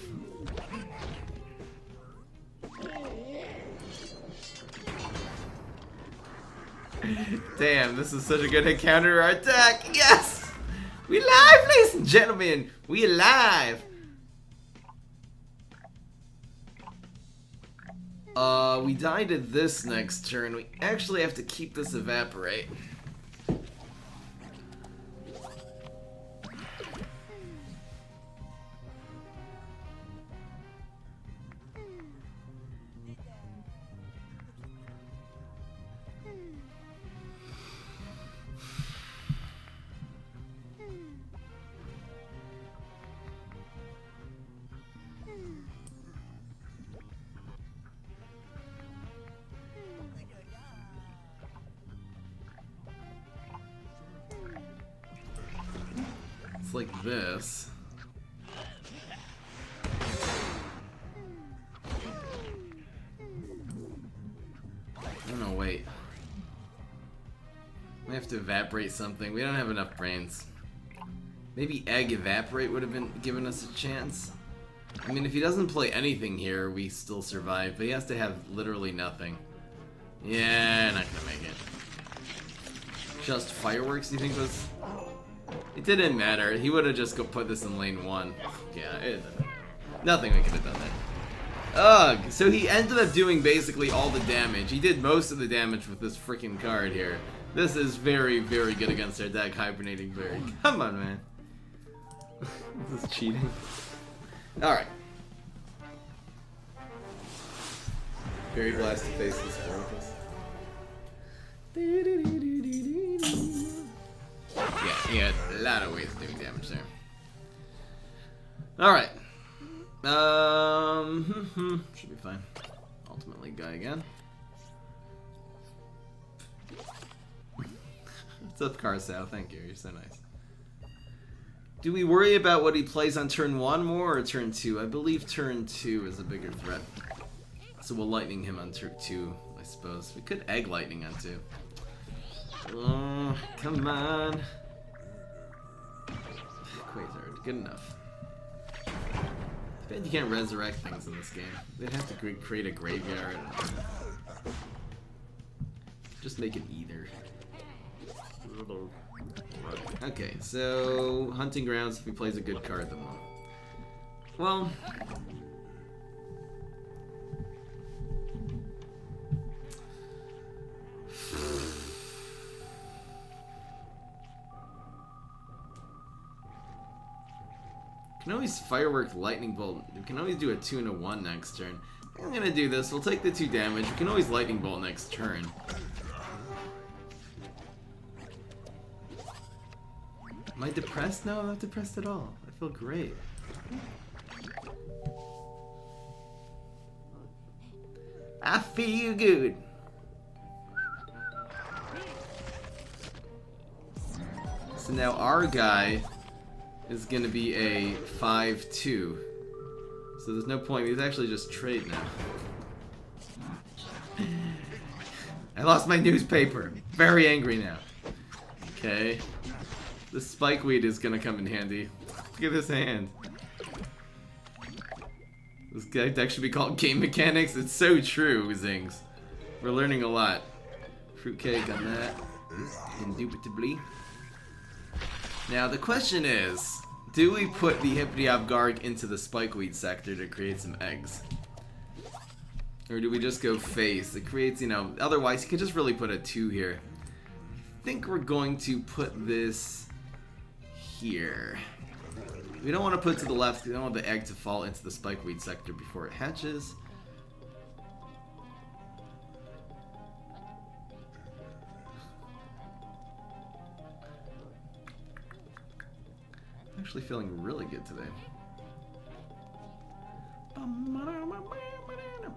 Damn, this is such a good hit counter attack. Yes! We live, ladies and gentlemen. We alive. We die to this next turn. We actually have to keep this evaporate. It's like this. Oh no, wait. We have to evaporate something. We don't have enough brains. Maybe egg evaporate would have been given us a chance. I mean, if he doesn't play anything here, we still survive, but he has to have literally nothing. Yeah, not gonna make it. Just fireworks, do you think was... It didn't matter. He would have just put this in lane 1. Yeah, it doesn't matter. Nothing we could have done there. Ugh, so he ended up doing basically all the damage. He did most of the damage with this freaking card here. This is very, very good against our deck, Hibernating Bird. Come on, man. This is cheating. Alright. Very blast to face this focus. Yeah, he had a lot of ways of doing damage there. Alright. Should be fine. Ultimately, guy again. What's up, Carsal? Thank you. You're so nice. Do we worry about what he plays on turn 1 more or turn 2? I believe turn 2 is a bigger threat. So we'll lightning him on turn 2, I suppose. We could egg lightning on 2. Oh, come on. Quasar, good enough. Bet you can't resurrect things in this game. They'd have to create a graveyard. Just make it either. Okay, so hunting grounds. If he plays a good card, then well. Can always firework lightning bolt. We can always do a 2 and a 1 next turn. I'm gonna do this. We'll take the 2 damage. We can always lightning bolt next turn. Am I depressed? No, I'm not depressed at all. I feel great. I feel good. So now our guy is going to be a 5-2. So there's no point. He's actually just trade now. I lost my newspaper. Very angry now. Okay. The spikeweed is going to come in handy. Look at this hand. This guy deck should be called Game Mechanics. It's so true, Zings. We're learning a lot. Fruitcake on that. Indubitably. Now the question is, do we put the Hippity-Hop-Garg into the spikeweed sector to create some eggs? Or do we just go face? It creates, you know, otherwise you could just really put a 2 here. I think we're going to put this here. We don't want to put it to the left. We don't want the egg to fall into the spikeweed sector before it hatches. I'm actually feeling really good today.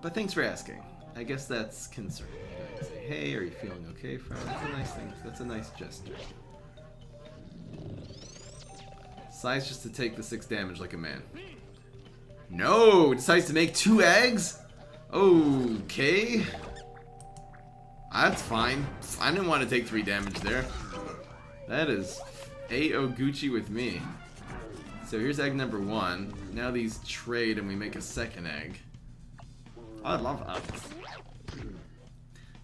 But thanks for asking. I guess that's concerning. You say, hey, are you feeling okay, friend? That's a nice thing. That's a nice gesture. Decides just to take the 6 damage like a man. No! Decides to make 2 eggs? Okay. That's fine. I didn't want to take 3 damage there. That is A-O Gucci with me. So here's egg number 1. Now these trade and we make a second egg. I love that.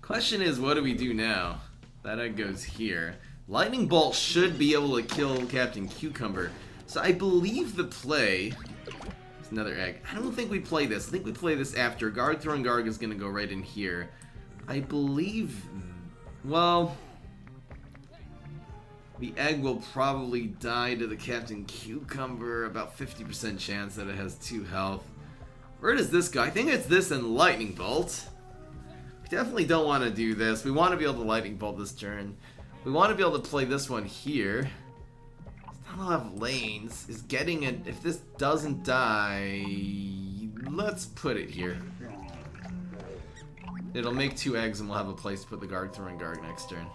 Question is, what do we do now? That egg goes here. Lightning Bolt should be able to kill Captain Cucumber. So I believe the play... There's another egg. I don't think we play this. I think we play this after. Garg Throwing Garg is going to go right in here. I believe... Well... The egg will probably die to the Captain Cucumber. About 50% chance that it has 2 health. Where does this go? I think it's this and Lightning Bolt. We definitely don't want to do this. We want to be able to Lightning Bolt this turn. We want to be able to play this one here. It's not a lot of lanes. Is getting it. If this doesn't die, let's put it here. It'll make 2 eggs and we'll have a place to put the Garg Throwing Garg next turn.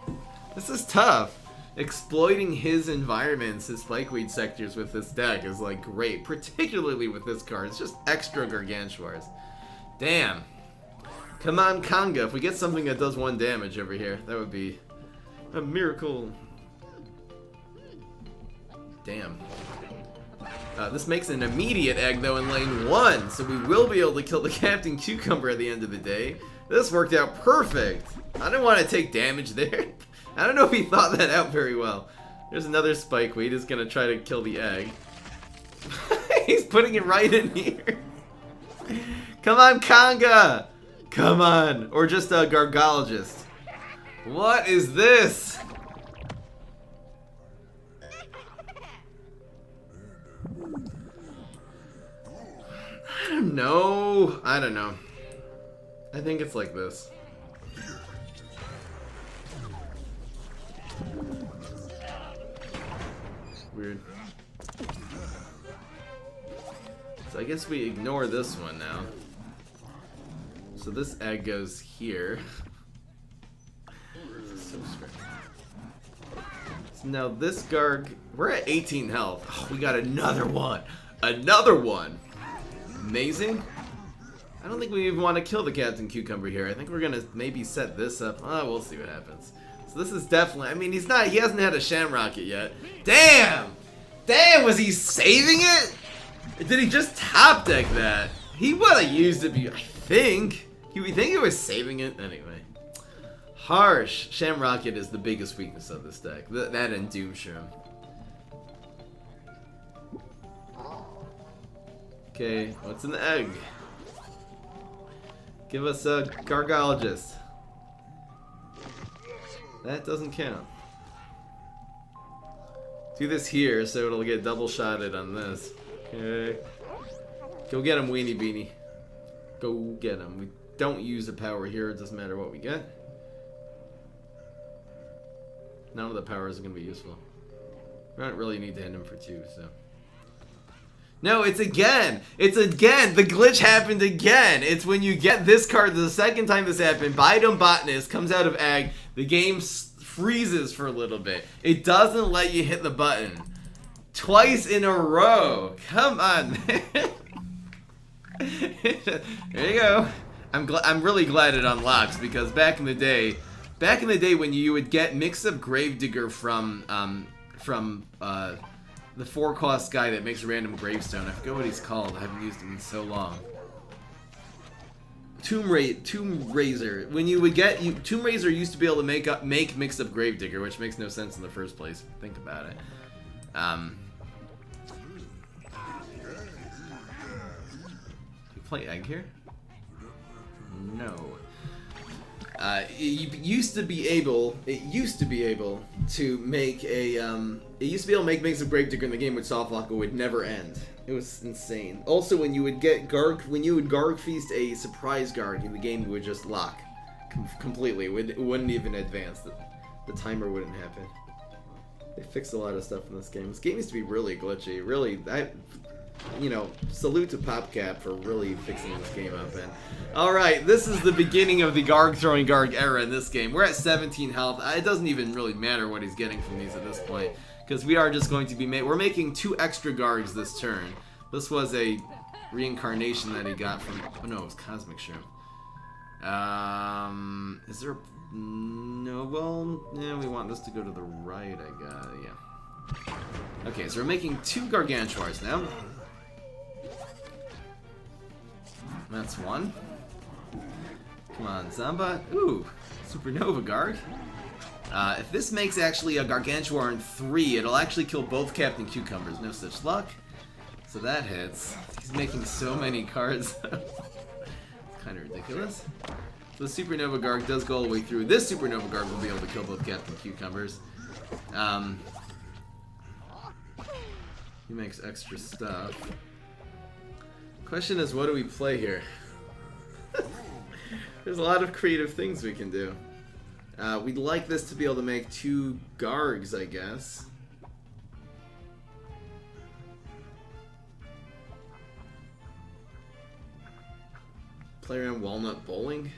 This is tough. Exploiting his environments, his spikeweed sectors with this deck is like great, particularly with this card. It's just extra gargantuars. Damn. Come on, Kanga. If we get something that does 1 damage over here, that would be a miracle. Damn. This makes an immediate egg though in lane 1, so we will be able to kill the Captain Cucumber at the end of the day. This worked out perfect. I didn't want to take damage there. I don't know if he thought that out very well. There's another spikeweed. He's gonna try to kill the egg. He's putting it right in here. Come on, Kanga! Come on! Or just a Gargologist. What is this? I don't know. I don't know. I think it's like this. Weird. So I guess we ignore this one now. So this egg goes here. This is so strange. So now this Garg, we're at 18 health. Oh, we got another one. Another one. Amazing. I don't think we even want to kill the Captain Cucumber here. I think we're gonna maybe set this up. Oh, we'll see what happens. So this is definitely, I mean, he hasn't had a Shamrocket yet. Damn! Damn, was he saving it? Did he just top deck that? He would have used it, I think. We think he was saving it anyway. Harsh. Shamrocket is the biggest weakness of this deck. That and Doomshroom. Okay, what's in the egg? Give us a Gargologist. That doesn't count. Do this here so it'll get double shotted on this. Okay. Go get him, Weenie Beanie. Go get him. We don't use the power here, it doesn't matter what we get. None of the powers are going to be useful. We don't really need to hit him for 2, so. No, it's again! It's again! The glitch happened again! It's when you get this card, the second time this happened, Bidom Botanist comes out of Ag, the game freezes for a little bit. It doesn't let you hit the button. Twice in a row! Come on, man! There you go. I'm really glad it unlocks, because back in the day when you would get Mix-Up Gravedigger from the 4-cost guy that makes random gravestone. I forget what he's called. I haven't used him in so long. Tomb Raiser. When you would get Tomb Raiser used to be able to make Mix-Up Gravedigger, which makes no sense in the first place. Think about it. You play Egg here? No. It used to be able to make Mix-Up Gravedigger in the game with Softlock, it would never end. It was insane. Also, when you would Garg Feast a surprise Garg in the game, would just lock completely. It wouldn't even advance. The timer wouldn't happen. They fixed a lot of stuff in this game. This game used to be really glitchy. Really, salute to PopCap for really fixing this game up. And alright, this is the beginning of the Garg throwing Garg era in this game. We're at 17 health. It doesn't even really matter what he's getting from these at this point, because we are just going to be we're making 2 extra Gargs this turn. This was a reincarnation that he got from, oh no, it was Cosmic Shroom. Is there no, well, yeah, we want this to go to the right, I guess, yeah. Okay, so we're making 2 Gargantuars now. That's 1. Come on, Zamba. Ooh, Supernova Garg. If this makes actually a Gargantuar in 3, it'll actually kill both Captain Cucumbers. No such luck. So that hits. He's making so many cards. It's kind of ridiculous. So the Supernova Garg does go all the way through. This Supernova Garg will be able to kill both Captain Cucumbers. He makes extra stuff. Question is, what do we play here? There's a lot of creative things we can do. We'd like this to be able to make 2 Gargs, I guess. Play around Walnut Bowling?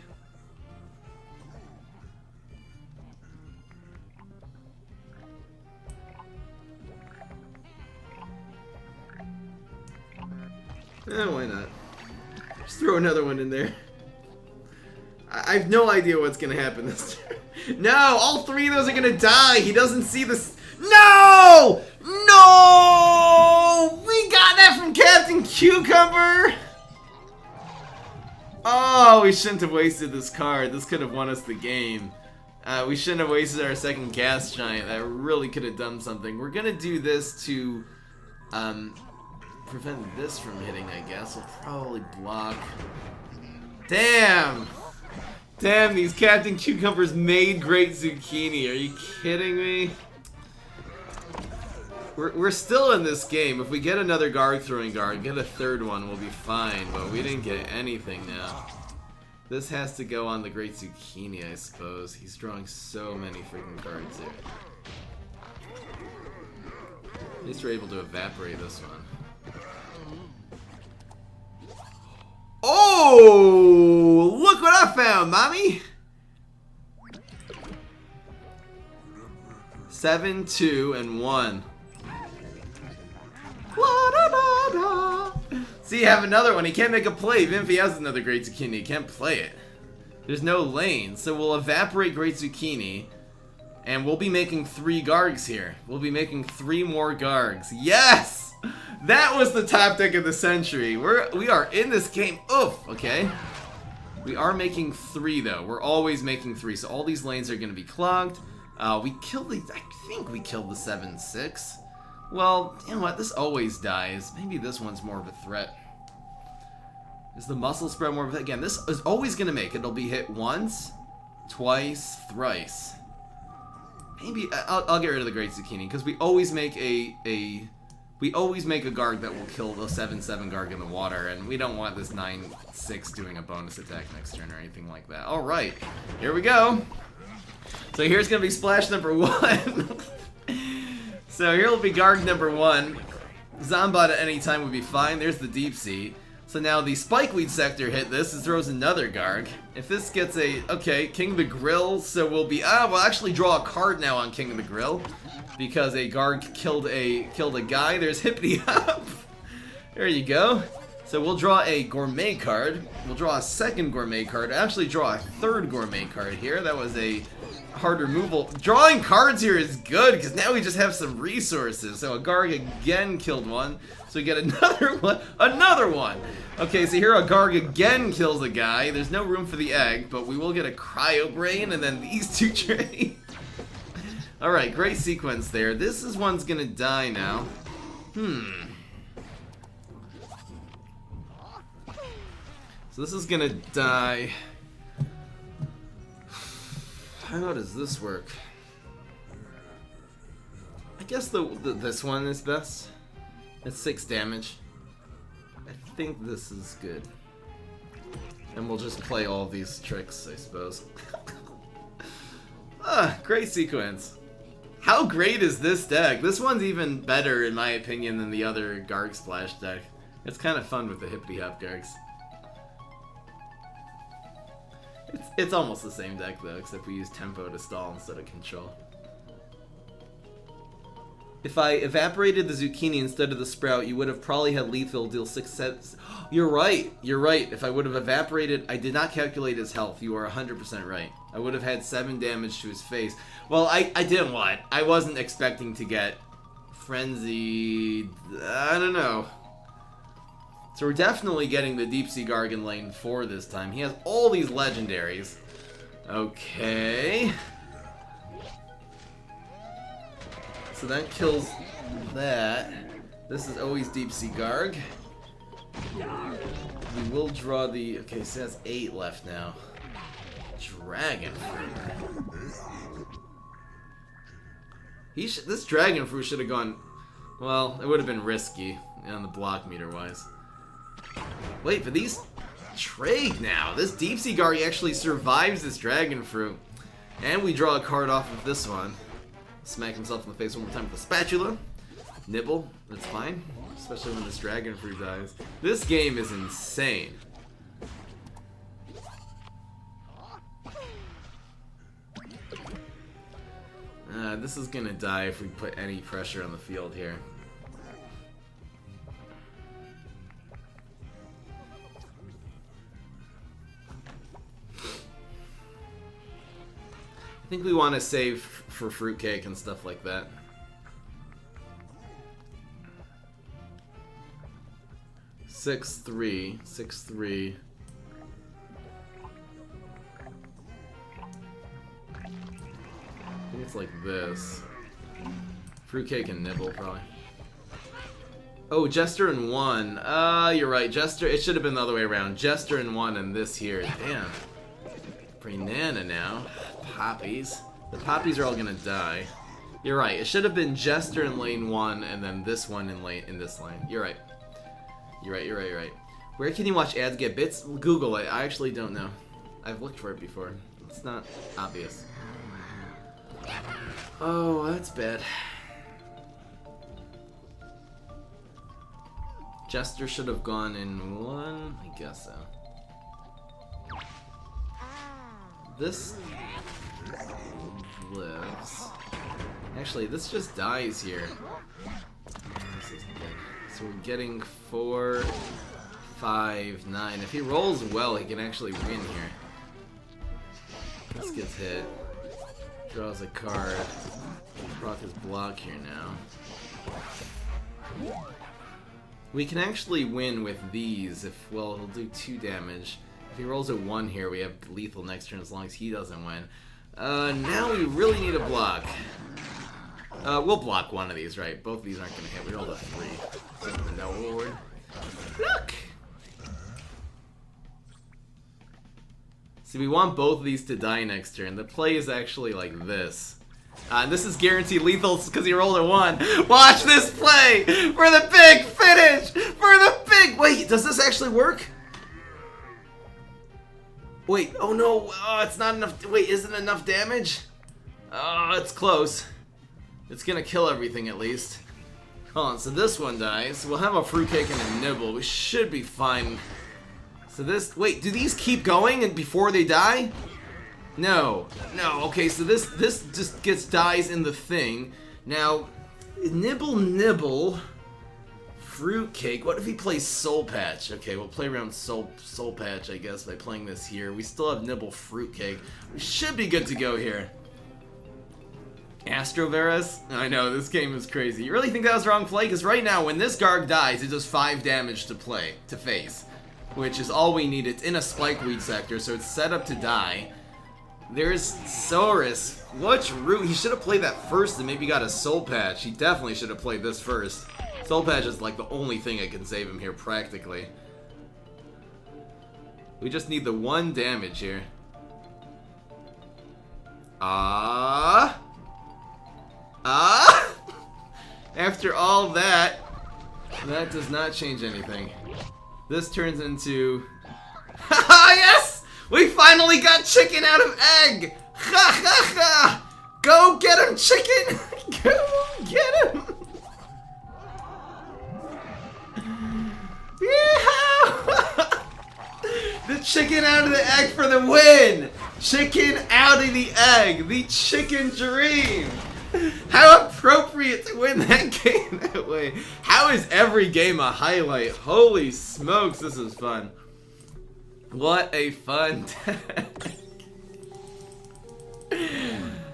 Why not? Just throw another one in there. I have no idea what's gonna happen this turn. No! All 3 of those are gonna die! He doesn't see this. No! No! We got that from Captain Cucumber! Oh, we shouldn't have wasted this card. This could have won us the game. We shouldn't have wasted our second Gas Giant. That really could have done something. We're gonna do this to prevent this from hitting, I guess. We'll probably block. Damn! Damn, these Captain Cucumbers made Great Zucchini. Are you kidding me? We're still in this game. If we get another Garg throwing Garg, get a 3rd one, we'll be fine. But we didn't get anything now. This has to go on the Great Zucchini, I suppose. He's drawing so many freaking cards here. At least we're able to evaporate this one. Oh! Look what I found, mommy! 7, 2, and 1. La, da, da, da. See, you have another one. He can't make a play. Even if he has another Great Zucchini, he can't play it. There's no lane. So we'll evaporate Great Zucchini. And we'll be making 3 Gargs here. We'll be making 3 more Gargs. Yes! That was the top deck of the century. We are in this game. Oof. Okay. We are making 3 though. We're always making 3, so all these lanes are going to be clogged. We killed the. I think we killed the 7-6. Well, you know what? This always dies. Maybe this one's more of a threat. Is the muscle spread more of a... Again, this is always going to make it. It'll be hit once, twice, thrice. Maybe I'll get rid of the Great Zucchini because we always make we always make a Garg that will kill the 7/7 Garg in the water, and we don't want this 9/6 doing a bonus attack next turn or anything like that. All right, here we go. So here's gonna be splash number 1. So here will be Garg number 1. Zombot at any time would be fine. There's the Deep Sea. So now the Spikeweed Sector hit this. It throws another Garg. If this gets a... Okay, King of the Grill. So we'll be... we'll actually draw a card now on King of the Grill. Because a Garg killed a guy. There's Hippity Hop. There you go. So we'll draw a Gourmet card. We'll draw a second Gourmet card. Actually draw a third Gourmet card here. That was a hard removal. Drawing cards here is good because now we just have some resources. So a Garg again killed one. So we get another one. Another one! Okay, so here a Garg again kills a guy. There's no room for the egg, but we will get a Cryo Brain and then these 2 trade. Alright, great sequence there. This is one's gonna die now. So this is gonna die. How does this work? I guess this one is best. It's 6 damage. I think this is good. And we'll just play all these tricks, I suppose. Great sequence. How great is this deck? This one's even better, in my opinion, than the other Garg Splash deck. It's kind of fun with the Hippity Hop Gargs. It's almost the same deck, though, except we use Tempo to stall instead of Control. If I evaporated the Zucchini instead of the Sprout, you would have probably had lethal deal 6 sets. You're right. You're right. If I would have evaporated... I did not calculate his health. You are 100% right. I would have had 7 damage to his face. Well, I didn't want. I wasn't expecting to get Frenzied... I don't know. So we're definitely getting the Deep Sea Garg in lane 4 this time. He has all these legendaries. Okay... So that kills that. This is always Deep Sea Garg. We will draw the... Okay, so that's 8 left now. Dragon Fruit. This Dragon Fruit should have gone... Well, it would have been risky on the block meter wise. Wait, but these trade now. This Deep Sea Garg actually survives this Dragon Fruit. And we draw a card off of this one. Smack himself in the face one more time with a spatula. Nibble, that's fine. Especially when this Dragon Fruit dies. This game is insane. This is gonna die if we put any pressure on the field here. I think we want to save for fruitcake and stuff like that. Six three. I think it's like this. Fruitcake and Nibble, probably. Oh, Jester and 1. You're right. Jester, it should have been the other way around. Jester and 1 and this here. Damn. Banana now. Poppies. The poppies are all gonna die. You're right. It should have been Jester in lane 1 and then this one in this lane. You're right. You're right. Where can you watch ads get bits? Google it. I actually don't know. I've looked for it before. It's not obvious. Oh, that's bad. Jester should have gone in 1. I guess so. This lives. Actually, this just dies here. This isn't good. So we're getting 4, 5, 9. If he rolls well, he can actually win here. This gets hit. Draws a card. Brock his block here now. We can actually win with these if, well, he'll do 2 damage. If he rolls a 1 here, we have lethal next turn as long as he doesn't win. Now we really need a block. We'll block one of these, right? Both of these aren't going to hit. We rolled a 3. So no reward. Look! See, we want both of these to die next turn. The play is actually like this. And this is guaranteed lethal because he rolled a 1. Watch this play for the big finish! For the big... Wait, does this actually work? Wait, oh no, it's not enough. Wait, isn't enough damage? Oh, it's close. It's gonna kill everything at least. Hold on, so this one dies. We'll have a fruitcake and a nibble. We should be fine. So this... Wait, do these keep going and before they die? No. No, okay, so this just dies in the thing. Now, nibble... Fruitcake. What if he plays Soul Patch? Okay, we'll play around Soul Patch, I guess, by playing this here. We still have Nibble Fruitcake. We should be good to go here. Astroveras? I know, this game is crazy. You really think that was the wrong play? Because right now, when this Garg dies, it does 5 damage to face. Which is all we need. It's in a Spikeweed sector, so it's set up to die. There's Saurus. Which route? He should have played that first and maybe got a Soul Patch. He definitely should have played this first. Soul Patch is like the only thing that can save him here, practically. We just need the 1 damage here. After all that, that does not change anything. This turns into... Haha, yes! We finally got chicken out of egg! Ha ha ha! Go get him, chicken! Go get him! The chicken out of the egg for the win! Chicken out of the egg! The chicken dream! How appropriate to win that game that way! How is every game a highlight? Holy smokes, this is fun. What a fun deck.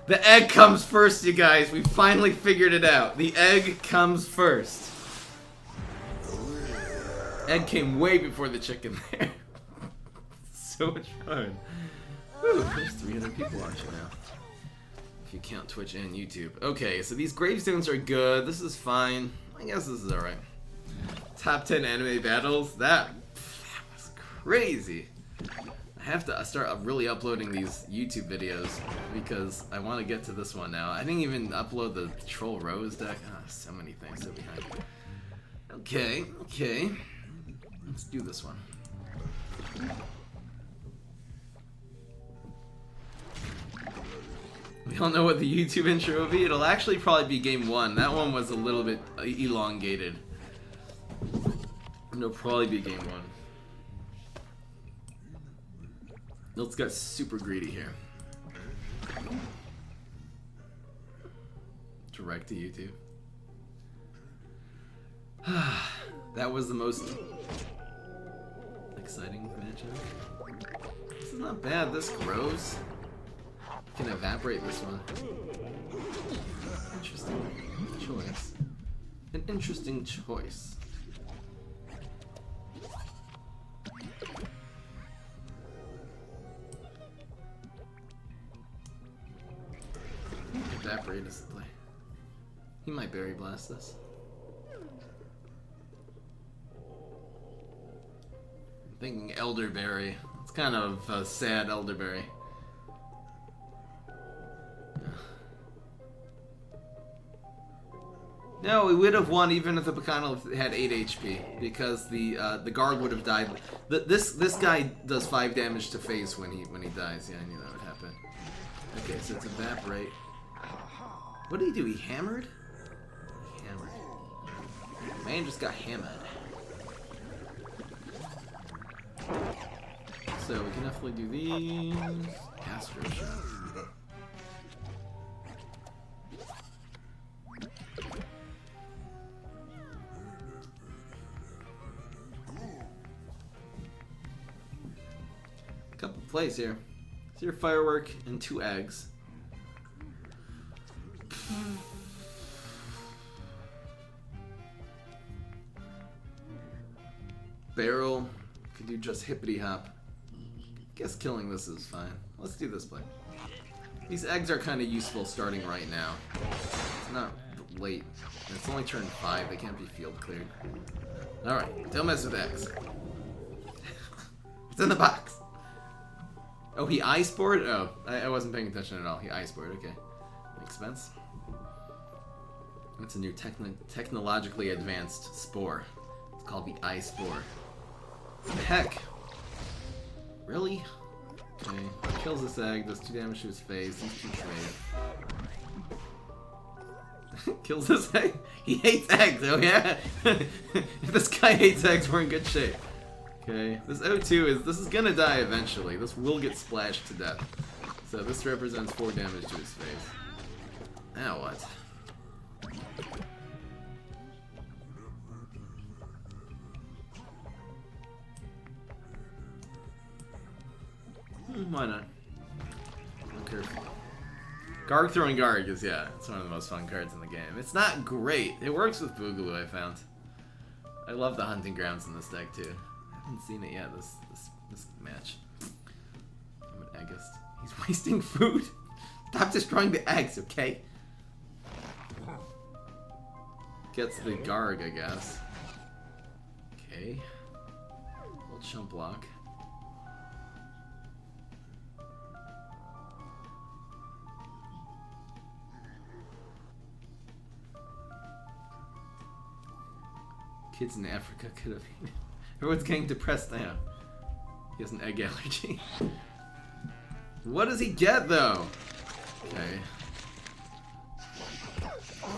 The egg comes first, you guys. We finally figured it out. The egg comes first. Egg came way before the chicken there. So much fun. Whew, there's 300 people watching now. If you count Twitch and YouTube. Okay, so these gravestones are good. This is fine. I guess this is alright. Top 10 anime battles? That was crazy. I have to start really uploading these YouTube videos because I want to get to this one now. I didn't even upload the Troll Rose deck. Ah, so many things so behind. Okay, okay. Let's do this one. We all know what the YouTube intro will be. It'll actually probably be game 1. That one was a little bit elongated. It'll probably be game 1. Let's get super greedy here. Direct to YouTube. That was the most exciting matchup. This is not bad. This grows. Can evaporate this one. Interesting choice. An interesting choice. Evaporate is the play. He might Berry Blast this. I'm thinking Elderberry. It's kind of a sad Elderberry. No, we would have won even if the Bacano had 8 HP because the Garg would have died. This guy does 5 damage to face when he dies. Yeah, I knew that would happen. Okay, so it's evaporate. What did he do? He hammered? He hammered. Man just got hammered. So we can definitely do these. Astro Shot. Couple plays here. So your firework and 2 eggs. barrel. Could do just hippity hop. Guess killing this is fine. Let's do this play. These eggs are kind of useful starting right now. It's not late. It's only turn 5. They can't be field cleared. Alright, don't mess with eggs. It's in the box. Oh, he ice-bored? Oh, I wasn't paying attention at all. He ice-bored, okay. Makes sense. That's a new technologically advanced spore. It's called the ice-spore. Heck. Really? Okay. Kills this egg, does 2 damage to his face. He's too trade. Kills this egg? He hates eggs, oh yeah? If this guy hates eggs, we're in good shape. Okay, this O2 this is gonna die eventually. This will get splashed to death. So this represents 4 damage to his face. Now what? Why not? Okay. Garg throwing Garg is, yeah, it's one of the most fun cards in the game. It's not great. It works with Boogaloo, I found. I love the hunting grounds in this deck too. I haven't seen it yet this match. I'm an eggist. He's wasting food. Stop destroying the eggs, okay? Gets the Garg, I guess. Okay. Little chump block. Kids in Africa could have. Everyone's getting depressed now. He has an egg allergy. What does he get though? Okay.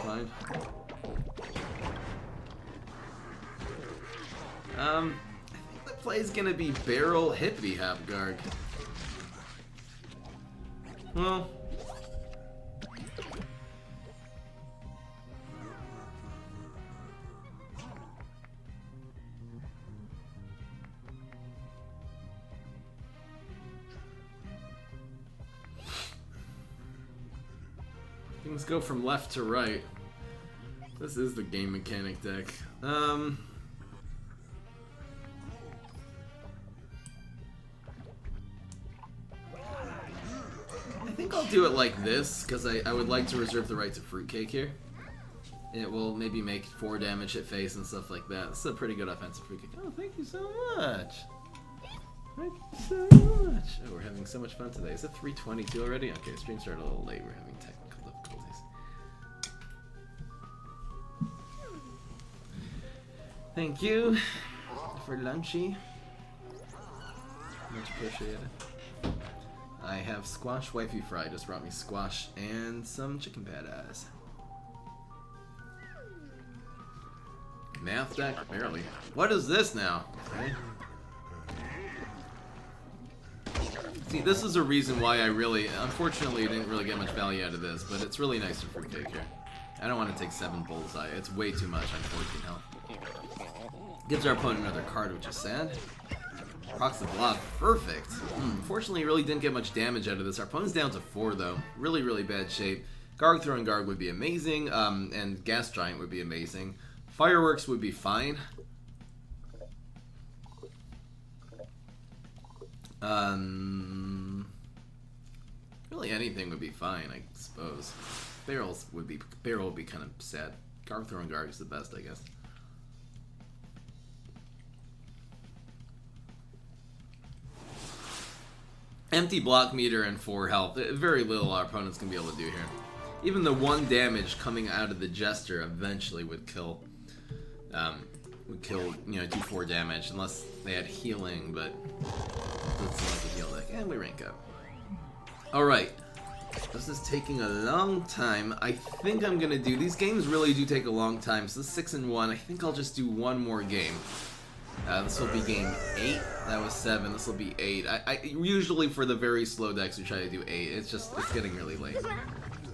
Fine. I think the play's gonna be barrel hippity hop Garg. Well. Things go from left to right. This is the game mechanic deck. I think I'll do it like this, because I would like to reserve the right to fruitcake here. It will maybe make 4 damage hit face and stuff like that. This is a pretty good offensive fruitcake. Oh, thank you so much! Thank you so much! Oh, we're having so much fun today. Is it 3:22 already? Okay, stream started a little late. We're having technical difficulties. Thank you for lunchy. Much appreciated. I have squash wifey fry. Just brought me squash and some chicken patties. Math deck? Barely. What is this now? Okay. See, this is a reason why I really, unfortunately, didn't really get much value out of this, but it's really nice to fruitcake here. I don't want to take 7 bullseye. It's way too much on 14 health. Gives our opponent another card, which is sad. Procs the block. Perfect. Unfortunately, really didn't get much damage out of this. Our opponent's down to 4, though. Really, really bad shape. Garg throwing Garg would be amazing, and Gas Giant would be amazing. Fireworks would be fine. Really anything would be fine, I suppose. Barrel would be kind of sad. Garg throwing Garg is the best, I guess. Empty block meter and 4 health. Very little our opponents can be able to do here. Even the 1 damage coming out of the Jester eventually would kill. You know, do 4 damage unless they had healing, but doesn't seem like a heal deck. And we rank up. Alright. This is taking a long time. I think I'm gonna do. These games really do take a long time, so this is 6 and 1. I think I'll just do 1 more game. This will be game 8. That was 7. This will be 8. I usually for the very slow decks we try to do 8. It's getting really late.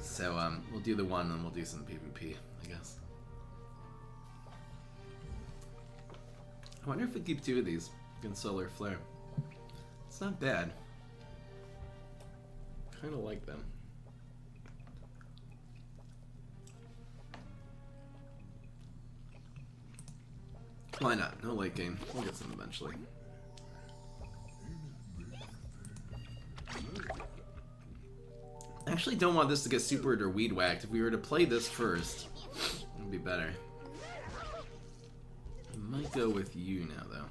So we'll do the 1 and we'll do some PvP, I guess. I wonder if we keep 2 of these against Solar Flare. It's not bad. Kind of like them. Why not? No late game. We'll get some eventually. I actually don't want this to get supered or weed whacked. If we were to play this first, it would be better. I might go with you now, though.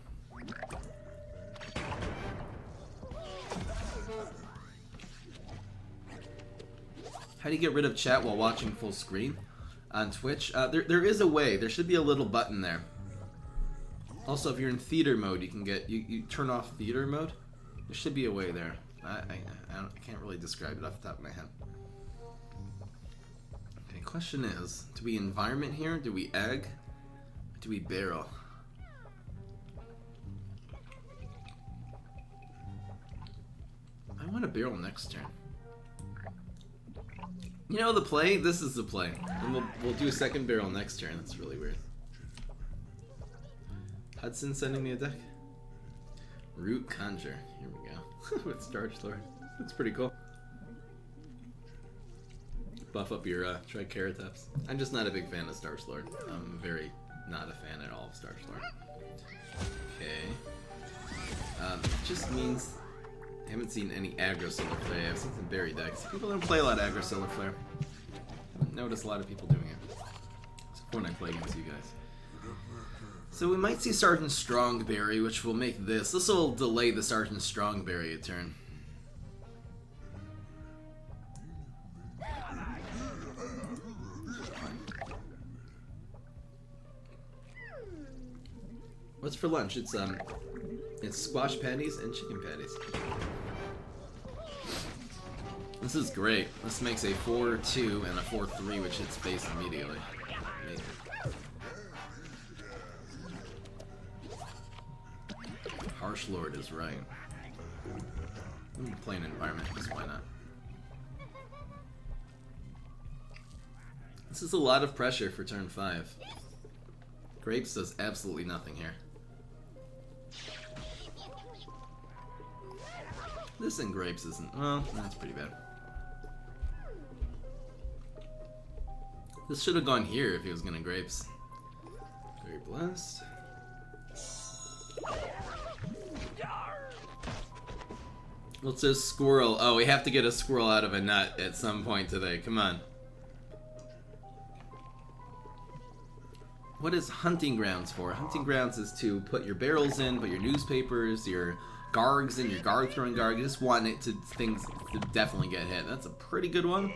How do you get rid of chat while watching full screen on Twitch? There is a way. There should be a little button there. Also, if you're in theater mode, you can get you turn off theater mode. There should be a way there. I can't really describe it off the top of my head. Okay, question is, do we environment here? Do we egg? Or do we barrel? I want to barrel next turn. You know the play? This is the play. And we'll do a second barrel next turn. That's really weird. Hudson sending me a deck? Root Conjure. Here we go. With Starch Lord. Looks pretty cool. Buff up your Triceratops. I'm just not a big fan of Starch Lord. I'm very not a fan at all of Starch Lord. Okay. It just means I haven't seen any aggro Solar Flare. I've seen some berry decks. People don't play a lot of aggro Solar Flare. I haven't noticed a lot of people doing it. Except when I play against you guys. So we might see Sergeant Strongberry, which will make this. This will delay the Sergeant Strongberry a turn. What's for lunch? It's squash patties and chicken patties. This is great. This makes a 4-2 and a 4-3, which hits face immediately. Amazing. Harsh Lord is right. I'm gonna play an environment, because why not? This is a lot of pressure for turn 5. Grapes does absolutely nothing here. This in Grapes isn't... well, that's pretty bad. This should have gone here if he was gonna Grapes. Very blessed. What's a squirrel? Oh, we have to get a squirrel out of a nut at some point today. Come on. What is hunting grounds for? Hunting grounds is to put your barrels in, put your newspapers, your gargs in, your garg throwing garg. You just want it to things to definitely get hit. That's a pretty good one.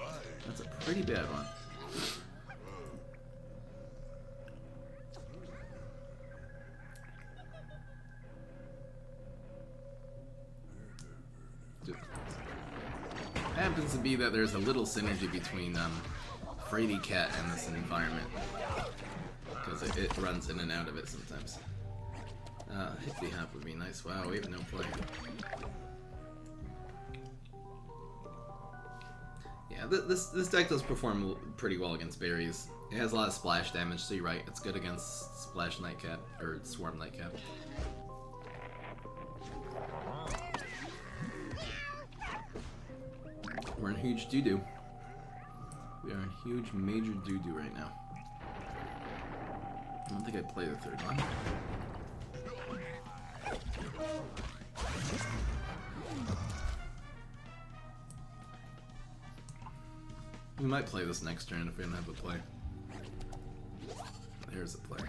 That's a pretty bad one. It happens to be that there's a little synergy between Fraidy Cat and this environment. Because it runs in and out of it sometimes. Hippity Hop would be nice. Wow, we have no play. Yeah, this deck does perform pretty well against berries. It has a lot of splash damage, so you're right. It's good against Splash Nightcap, or Swarm Nightcap. We're in huge doo-doo. We are in huge, major doo-doo right now. I don't think I'd play the third one. We might play this next turn if we don't have a play. There's a play.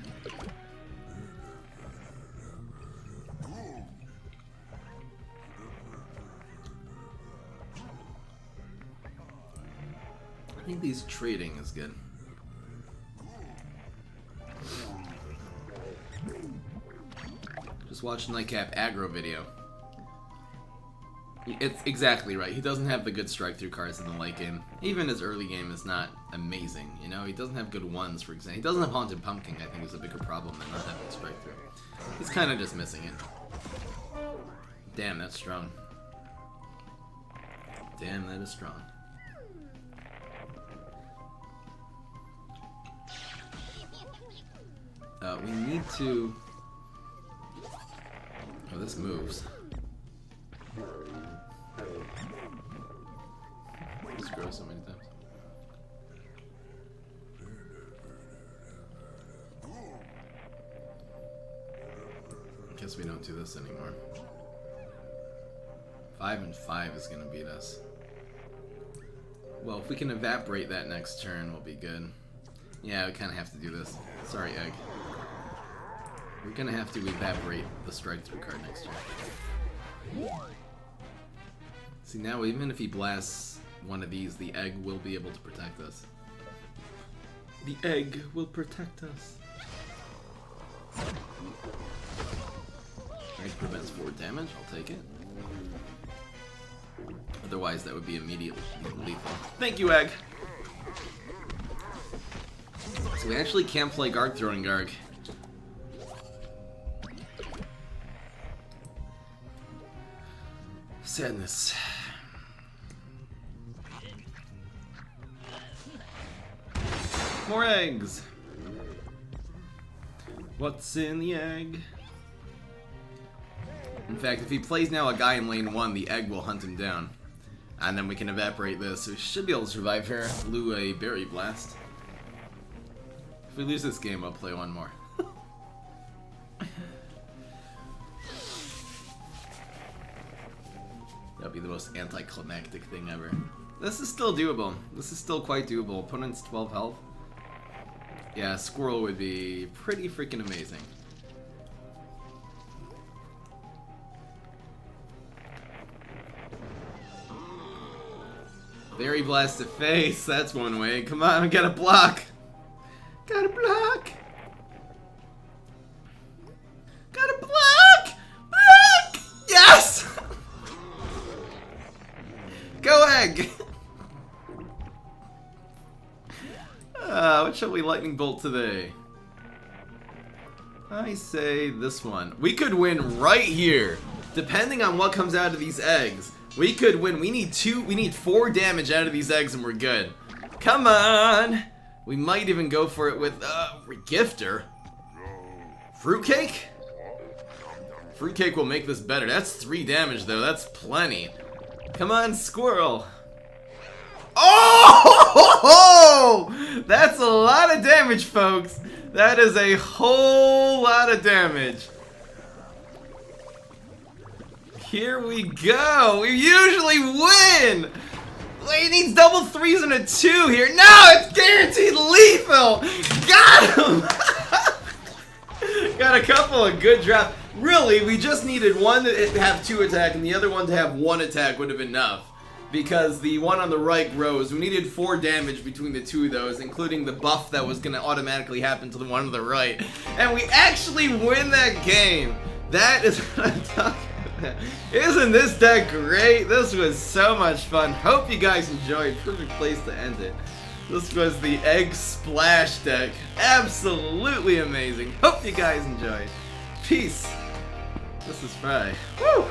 I think these trading is good. Just watch Nightcap aggro video. It's exactly right. He doesn't have the good strike through cards in the late game. Even his early game is not amazing. You know, he doesn't have good ones, for example. He doesn't have Haunted Pumpkin, I think, is a bigger problem than not having strike through. He's kind of just missing it. Damn, that's strong. Damn, that is strong. We need to... oh, this moves. Just grow so many times. guess we don't do this anymore. 5 and 5 is gonna beat us. Well, if we can evaporate that next turn, we'll be good. Yeah, we kind of have to do this. Sorry, Egg. We're gonna have to evaporate the strike through card next turn. See, now even if he blasts one of these, the Egg will be able to protect us. The Egg will protect us. Egg prevents 4 damage, I'll take it. Otherwise, that would be immediately lethal. Thank you, Egg! So we actually can't play Garg throwing Garg. Sadness. More eggs! What's in the egg? In fact, if he plays now a guy in lane 1, the Egg will hunt him down. And then we can evaporate this, so we should be able to survive here. Blew a Berry Blast. If we lose this game, I'll play one more. That'd be the most anticlimactic thing ever. This is still doable. This is still quite doable. Opponent's 12 health. Yeah, Squirrel would be pretty freaking amazing. Berry Blast to face, that's one way. Come on, we gotta block. Gotta block. Gotta block! Block! Yes! Go Egg! What shall we lightning bolt today? I say this one. We could win right here, depending on what comes out of these eggs. We could win. We need 4 damage out of these eggs and we're good. Come on! We might even go for it with, Regifter. Fruitcake? Fruitcake will make this better. That's 3 damage though, that's plenty. Come on, Squirrel. Oh! That's a lot of damage, folks. That is a whole lot of damage. Here we go. We usually win. He needs double 3s and a 2 here. No, it's guaranteed lethal. Got him. Got a couple of good drops. Really, we just needed one to have 2 attack and the other one to have 1 attack would have been enough. Because the one on the right rose. We needed 4 damage between the 2 of those, including the buff that was going to automatically happen to the one on the right. And we actually win that game. That is what I'm talking about. Isn't this deck great? This was so much fun. Hope you guys enjoyed. Perfect place to end it. This was the Egg Splash deck. Absolutely amazing. Hope you guys enjoyed. Peace. This is Fry. Woo!